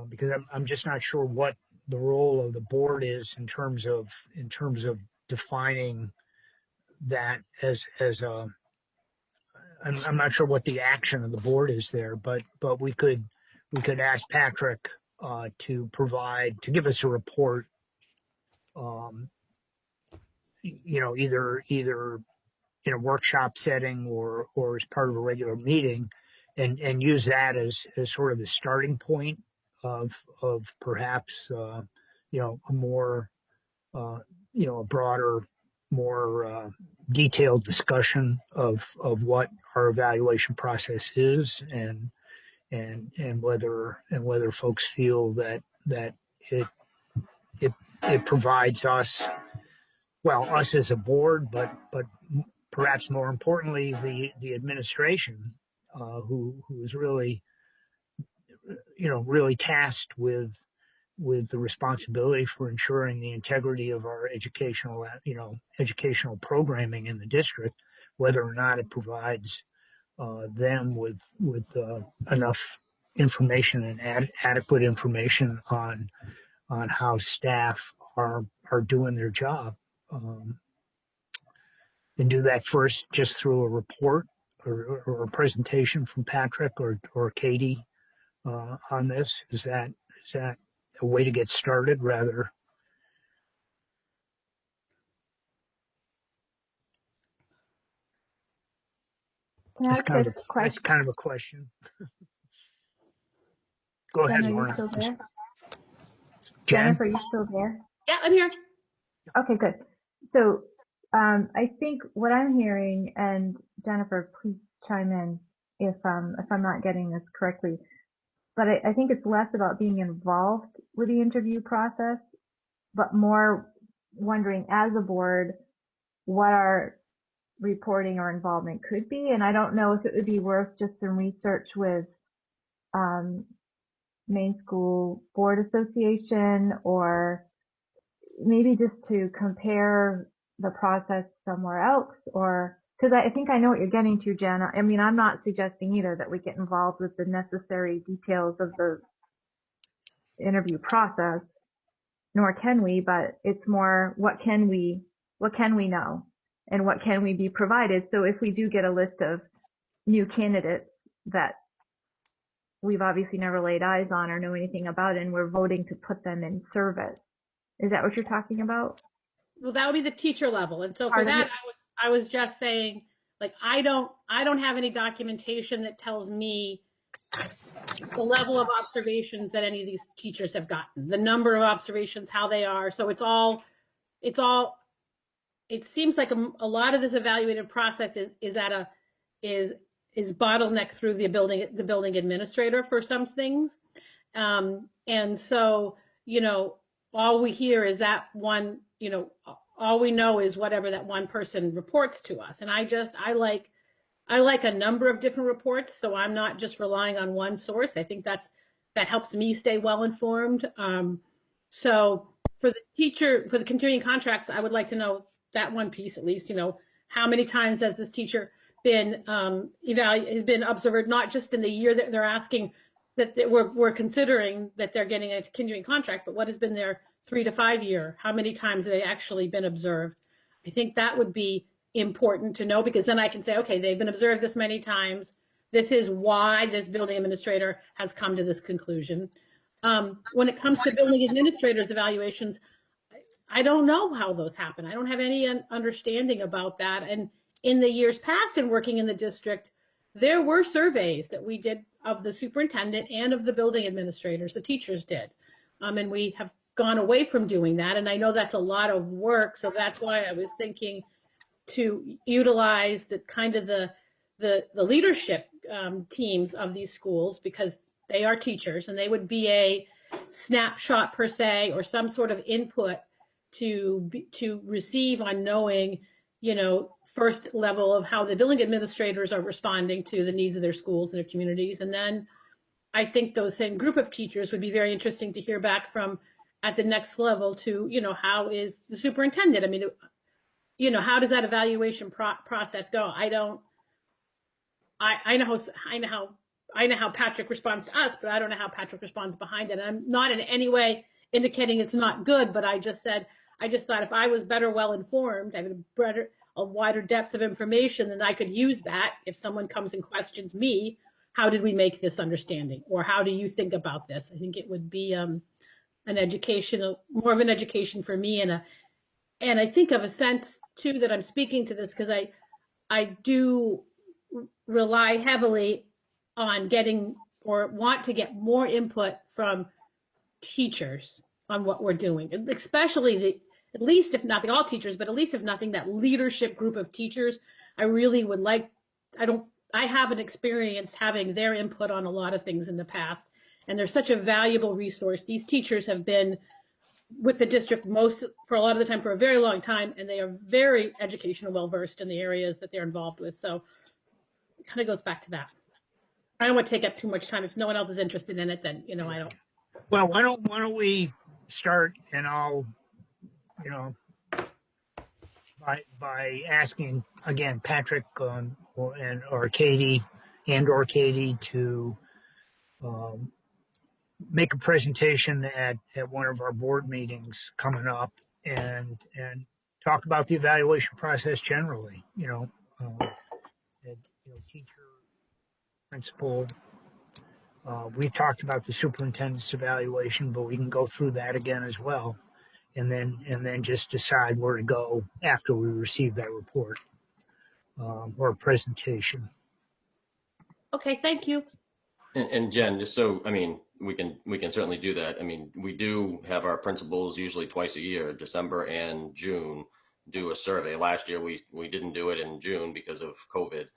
because I'm just not sure what the role of the board is in terms of defining that as a. I'm not sure what the action of the board is there, but we could ask Patrick to give us a report, either in a workshop setting or as part of a regular meeting, and use that as sort of the starting point of perhaps a more a broader, more detailed discussion of what our evaluation process is, and whether folks feel that it provides us as a board, but perhaps more importantly the administration, who is really tasked with the responsibility for ensuring the integrity of our educational programming in the district, whether or not it provides them with enough information and adequate information on how staff are doing their job, and do that first just through a report or a presentation from Patrick or Katie on this. Is that a way to get started rather? That's kind of a question. Go ahead, Jen, Lorna. are you still there? Jen? Jennifer, are you still there? Yeah, I'm here. Okay, good. So I think what I'm hearing, and Jennifer, please chime in if I'm not getting this correctly, but I think it's less about being involved with the interview process, but more wondering as a board what our reporting or involvement could be. And I don't know if it would be worth just some research with Maine School Board Association, or maybe just to compare the process somewhere else, or because I think I know what you're getting to, Jen. I mean, I'm not suggesting either that we get involved with the necessary details of the interview process, nor can we, but it's more what can we know and what can we be provided. So if we do get a list of new candidates that we've obviously never laid eyes on or know anything about, and we're voting to put them in service. Is that what you're talking about? Well, that would be the teacher level. And so for that, I was just saying, like, I don't have any documentation that tells me the level of observations that any of these teachers have gotten, the number of observations, how they are. So it seems like a lot of this evaluative process is bottlenecked through the building administrator for some things. And so, all we hear is that one, all we know is whatever that one person reports to us. And I like a number of different reports, so I'm not just relying on one source. I think that helps me stay well informed. So for the continuing contracts, I would like to know that one piece at least. How many times has this teacher been observed, not just in the year that they're asking, that we're considering that they're getting a continuing contract, but what has been their 3 to 5 year, how many times have they actually been observed? I think that would be important to know, because then I can say, okay, they've been observed this many times. This is why this building administrator has come to this conclusion. When it comes to building administrators' evaluations, I don't know how those happen. I don't have any understanding about that. And in the years past in working in the district, there were surveys that we did of the superintendent and of the building administrators, the teachers did. And we have gone away from doing that. And I know that's a lot of work. So that's why I was thinking to utilize the kind of the leadership teams of these schools, because they are teachers, and they would be a snapshot per se, or some sort of input to receive on knowing, first level of how the building administrators are responding to the needs of their schools and their communities. And then I think those same group of teachers would be very interesting to hear back from at the next level to, how is the superintendent? I mean, how does that evaluation process go? I know how Patrick responds to us, but I don't know how Patrick responds behind it. And I'm not in any way indicating it's not good, but I just thought if I was better well informed, I had a wider depth of information, then I could use that. If someone comes and questions me, how did we make this understanding? Or how do you think about this? I think it would be more of an education for me, and I think of a sense too that I'm speaking to this because I do rely heavily on getting, or want to get, more input from teachers on what we're doing, especially at least if nothing, all teachers, but at least if nothing, that leadership group of teachers. I really would like, I haven't experienced having their input on a lot of things in the past, and they're such a valuable resource. These teachers have been with the district for a lot of the time for a very long time, and they are very educational, well-versed in the areas that they're involved with. So it kind of goes back to that. I don't want to take up too much time. If no one else is interested in it, then, I don't. Well, why don't we start, and I'll, by asking again, Patrick or Katie to make a presentation at one of our board meetings coming up, and talk about the evaluation process generally. Teacher, principal. We've talked about the superintendent's evaluation, but we can go through that again as well, and then just decide where to go after we receive that report or presentation. Okay, thank you. And Jen, just so, we can certainly do that. We do have our principals usually twice a year, December and June, do a survey. Last year we didn't do it in June because of COVID.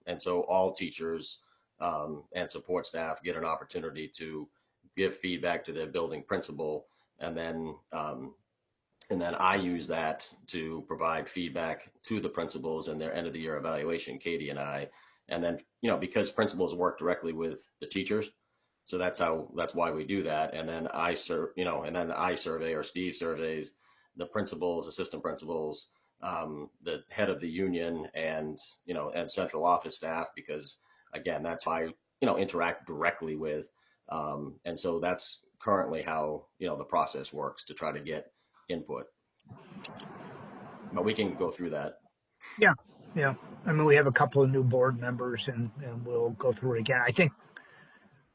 And so all teachers and support staff get an opportunity to give feedback to their building principal. And then I use that to provide feedback to the principals in their end of the year evaluation, Katie and I. And then, because principals work directly with the teachers, so that's why we do that. And then I survey, or Steve surveys the principals, assistant principals, the head of the union, and central office staff, because again, that's why I interact directly with. And so that's currently how, the process works to try to get input. But we can go through that. Yeah. We have a couple of new board members, and we'll go through it again. I think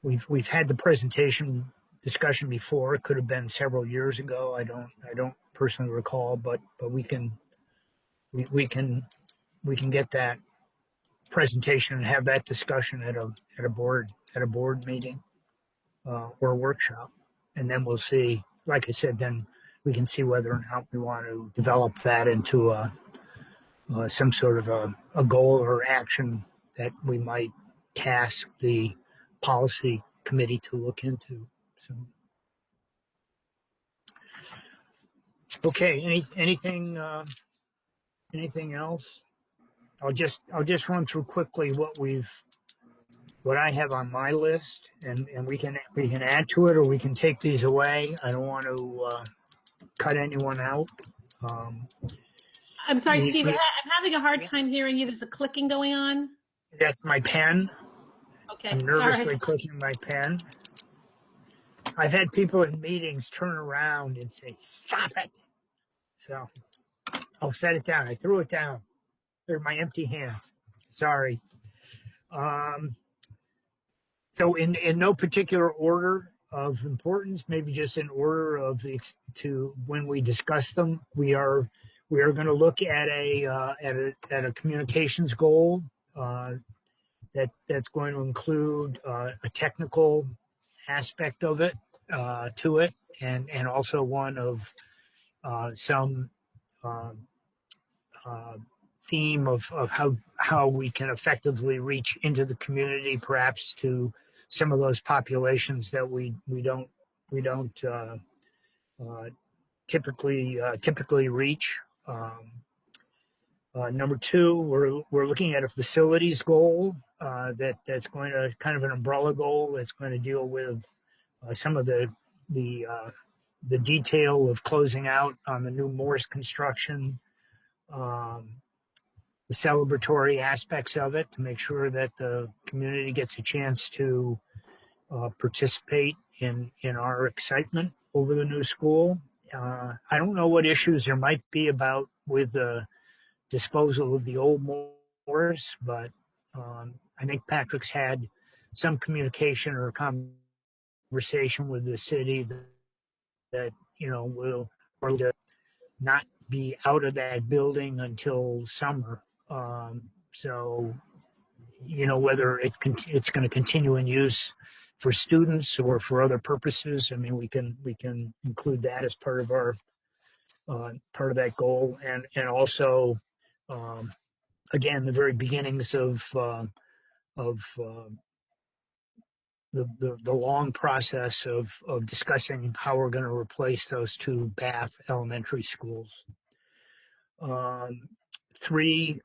we've had the presentation discussion before. It could have been several years ago. I don't personally recall, but we can get that presentation and have that discussion at a board meeting or a workshop, and then we'll see. Like I said, then we can see whether or not we want to develop that into some sort of a goal or action that we might task the policy committee to look into. So, okay, anything else? I'll just run through quickly what I have on my list, and we can add to it, or we can take these away. I don't want to cut anyone out. I'm sorry, Steve. I'm having a hard time hearing you. There's a clicking going on. That's my pen. Okay. I'm nervously clicking my pen. I've had people in meetings turn around and say, "Stop it!" So I'll set it down. I threw it down. They're my empty hands. Sorry. Um, so in no particular order of importance, maybe just in order of to when we discuss them, we are going to look at a communications goal that's going to include a technical aspect of it to it, and also one of some uh, uh, theme of how we can effectively reach into the community, perhaps to some of those populations that we don't uh, typically reach. Number two, we're looking at a facilities goal that's going to kind of an umbrella goal that's going to deal with some of the detail of closing out on the new Morse construction, um, the celebratory aspects of it to make sure that the community gets a chance to participate in our excitement over the new school. I don't know what issues there might be about with the disposal of the old Morse, but I think Patrick's had some communication or conversation with the city that will not be out of that building until summer. So, whether it's going to continue in use for students or for other purposes. I mean, we can include that as part of our part of that goal, and also, um, again, the very beginnings of the long process of discussing how we're going to replace those two Bath elementary schools. Three,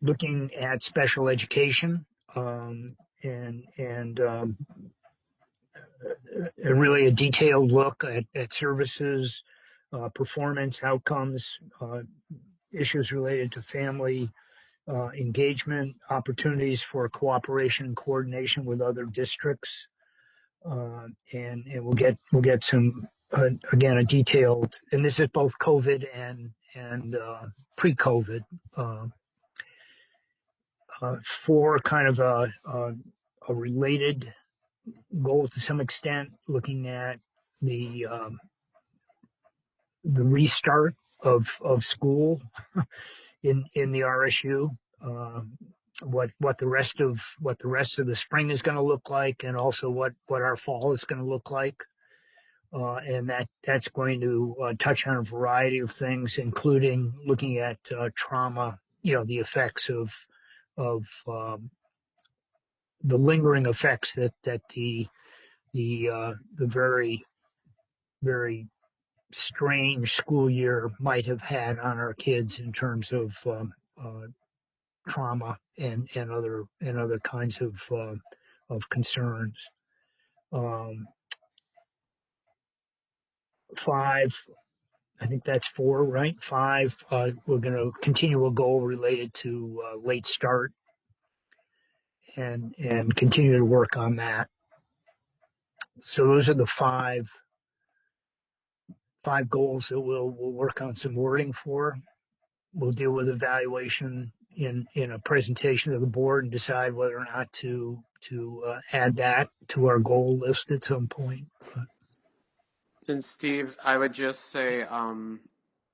looking at special education, and really a detailed look at services, performance, outcomes, issues related to family engagement, opportunities for cooperation and coordination with other districts, and we'll get some again a detailed, and this is both COVID and pre-COVID, for kind of a related goal to some extent, looking at the restart of school in the RSU, what the rest of the spring is going to look like, and also what our fall is going to look like, and that's going to touch on a variety of things, including looking at trauma, the effects of the lingering effects that the very very strange school year might have had on our kids in terms of trauma and other kinds of concerns. Um, Five, I think that's four, right? Five, we're going to continue a goal related to late start and continue to work on that. So those are the five goals that we'll work on some wording for. We'll deal with evaluation in a presentation to the board and decide whether or not to add that to our goal list at some point. And Steve, I would just say, and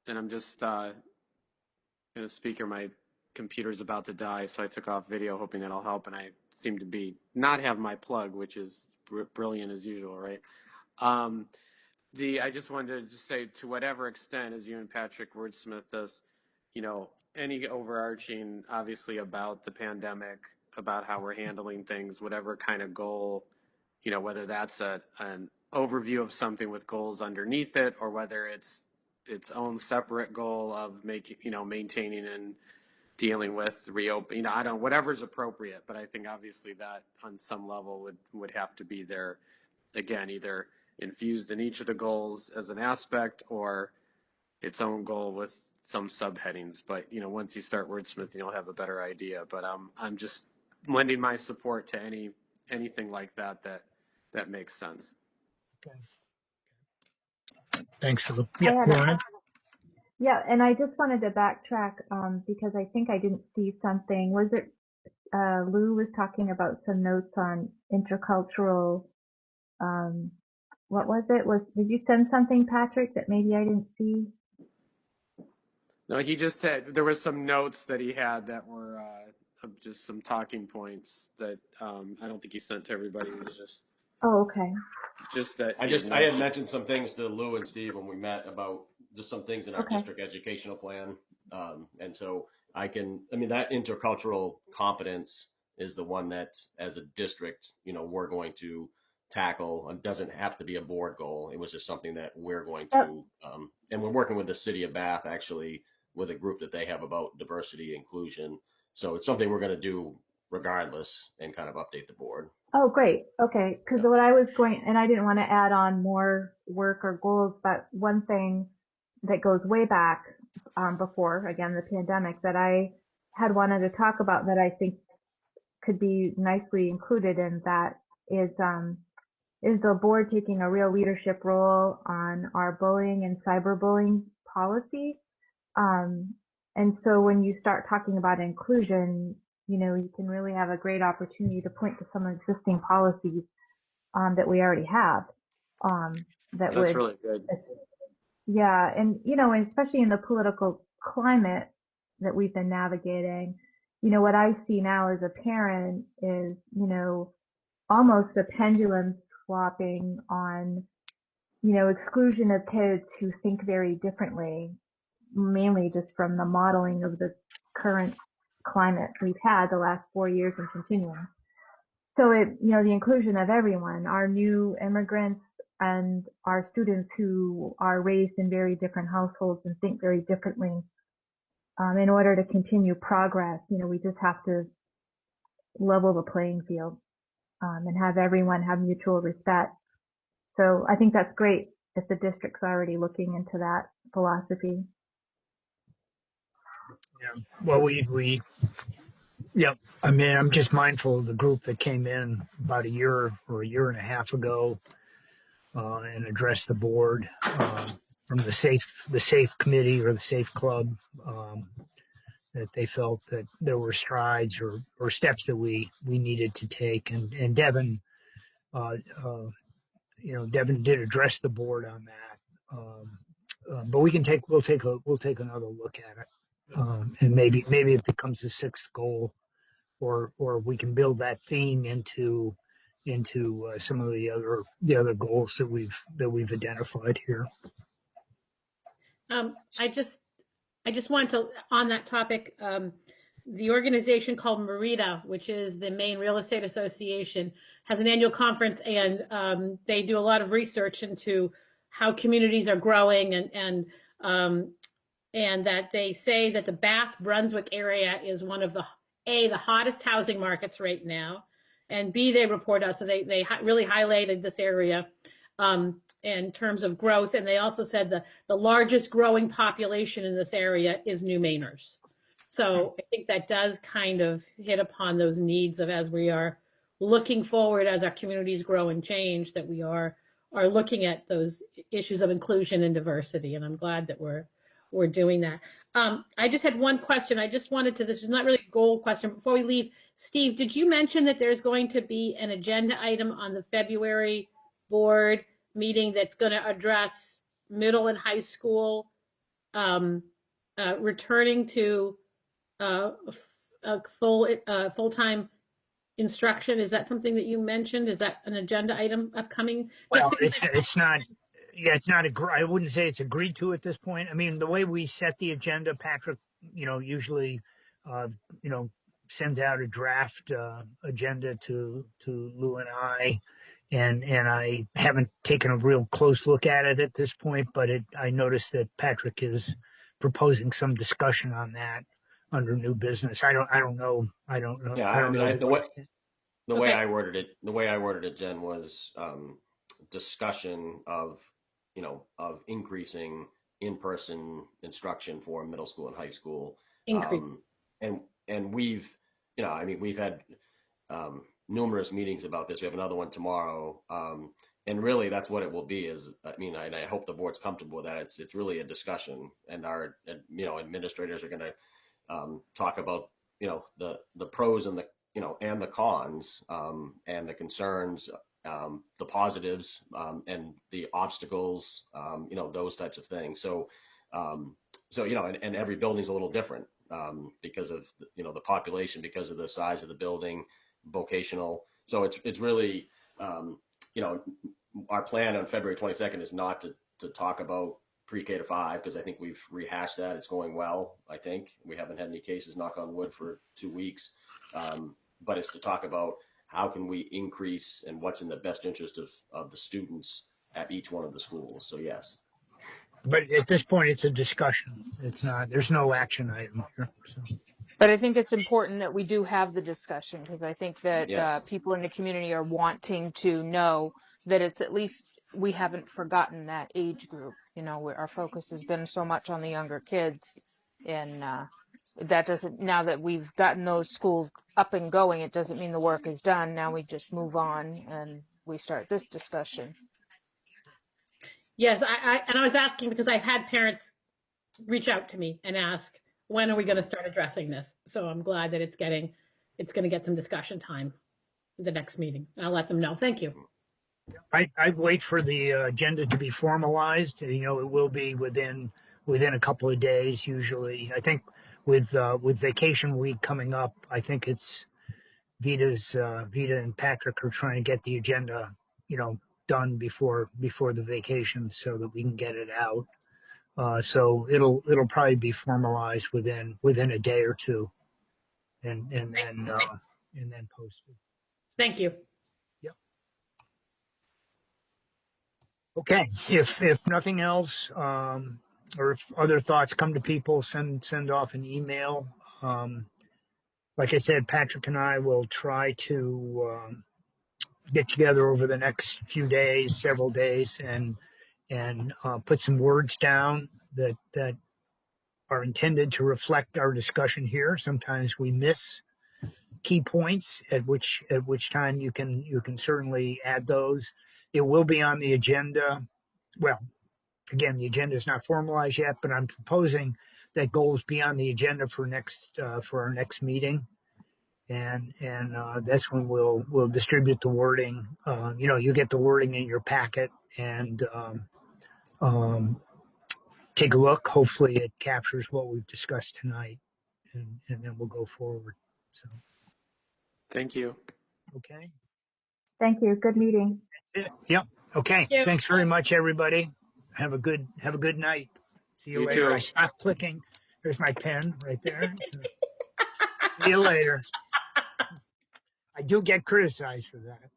I'm just in a speaker, my computer's about to die, so I took off video hoping that'll help, and I seem to be not have my plug, which is brilliant as usual, right? I just wanted to just say, to whatever extent, as you and Patrick wordsmith this, any overarching, obviously, about the pandemic, about how we're handling things, whatever kind of goal, whether that's an overview of something with goals underneath it, or whether it's its own separate goal of maintaining and dealing with reopen, I don't, whatever's appropriate. But I think obviously that on some level would have to be there, again, either infused in each of the goals as an aspect or its own goal with some subheadings. But once you start wordsmithing, you'll have a better idea. But I'm just lending my support to anything like that makes sense. Okay. Thanks for the, I yeah, had Lorna? yeah, and I just wanted to backtrack because I think I didn't see something. Was it Lou was talking about some notes on intercultural? Um, what was it? Did you send something, Patrick, that maybe I didn't see? No, he just said there was some notes that he had that were just some talking points that I don't think he sent to everybody. It was Oh, okay. just that I had mentioned some things to Lou and Steve when we met about just some things in our Okay. district educational plan. And so that intercultural competence is the one that as a district, we're going to tackle. It doesn't have to be a board goal. It was just something that we're going to, and we're working with the city of Bath actually with a group that they have about diversity inclusion. So it's something we're going to do regardless and kind of update the board. Oh, great. Okay. Because what I was going, and I didn't want to add on more work or goals, but one thing that goes way back before, again, the pandemic, that I had wanted to talk about that I think could be nicely included in that is the board taking a real leadership role on our bullying and cyberbullying policy. And so when you start talking about inclusion, you can really have a great opportunity to point to some existing policies that we already have that that's would, really good. yeah, and and especially in the political climate that we've been navigating, what I see now as a parent is, almost a pendulum swapping on, exclusion of kids who think very differently, mainly just from the modeling of the current climate we've had the last 4 years and continuing. So the inclusion of everyone, our new immigrants and our students who are raised in very different households and think very differently, in order to continue progress, we just have to level the playing field, and have everyone have mutual respect. So I think that's great if the district's already looking into that philosophy. Yeah. Well, yeah, I mean, I'm just mindful of the group that came in about a year or a year and a half ago and addressed the board from the safe committee or the safe club, that they felt that there were strides or steps that we needed to take. And Devin, uh, uh, Devin did address the board on that. But we'll take another look at it. And maybe it becomes the sixth goal, or we can build that theme into some of the other goals that we've identified here. I just wanted to, on that topic, the organization called Merida, which is the Maine Real Estate Association, has an annual conference, and they do a lot of research into how communities are growing, and that they say that the Bath Brunswick area is one of the hottest housing markets right now, and B, they report us, so they really highlighted this area in terms of growth, and they also said the largest growing population in this area is New Mainers. So I think that does kind of hit upon those needs of, as we are looking forward, as our communities grow and change, that we are looking at those issues of inclusion and diversity. And I'm glad that we're doing that. I just had one question. I just wanted to, this is not really a goal question. Before we leave, Steve, did you mention that there's going to be an agenda item on the February board meeting that's going to address middle and high school returning to full-time instruction? Is that something that you mentioned? Is that an agenda item upcoming? Well, it's not. Yeah, it's not. I wouldn't say it's agreed to at this point. I mean, the way we set the agenda, Patrick, usually, uh, sends out a draft agenda to Lou and I, and I haven't taken a real close look at it at this point. But I noticed that Patrick is proposing some discussion on that under new business. I don't know. Yeah, I don't know. The way I worded it, Jen, was discussion of increasing in-person instruction for middle school and high school. And we've had numerous meetings about this. We have another one tomorrow. And really that's what it will be is, I mean, I hope the board's comfortable with that. It's really a discussion, and our, administrators are going to talk about, the pros and and the cons, and the concerns, the positives, and the obstacles, those types of things. So, and every building's a little different, because of, the population, because of the size of the building, vocational. So it's really, our plan on February 22nd is not to talk about pre-K to 5, because I think we've rehashed that. It's going well. I think we haven't had any cases, knock on wood, for 2 weeks. But it's to talk about how can we increase and what's in the best interest of the students at each one of the schools. So yes. But at this point, it's a discussion. It's not, there's no action item here. So. But I think it's important that we do have the discussion, because I think that Yes. people in the community are wanting to know that it's at least we haven't forgotten that age group. Our focus has been so much on the younger kids, and that doesn't, now that we've gotten those schools up and going, it doesn't mean the work is done. Now we just move on and we start this discussion. Yes, I was asking because I've had parents reach out to me and ask, when are we going to start addressing this? So I'm glad that it's going to get some discussion time at the next meeting. I'll let them know. Thank you. I'd wait for the agenda to be formalized. It will be within a couple of days usually. I think with vacation week coming up, I think it's Vita and Patrick are trying to get the agenda, done before the vacation so that we can get it out. So it'll probably be formalized within a day or two, and then posted. Thank you. Yep. Okay. If nothing else, or if other thoughts come to people, send off an email. Like I said, Patrick and I will try to get together over the next few days, several days, and put some words down that are intended to reflect our discussion here. Sometimes we miss key points, at which time you can certainly add those. It will be on the agenda. Well, again, the agenda is not formalized yet, but I'm proposing that goals be on the agenda for our next meeting. And that's when we'll distribute the wording. You get the wording in your packet, and take a look. Hopefully it captures what we've discussed tonight, and then we'll go forward. So. Thank you. Okay. Thank you. Good meeting. That's it. Yep. Okay. Yeah. Thanks very much, everybody. Have a good night. See you later. Too. I stopped clicking. There's my pen right there. See you later. I do get criticized for that.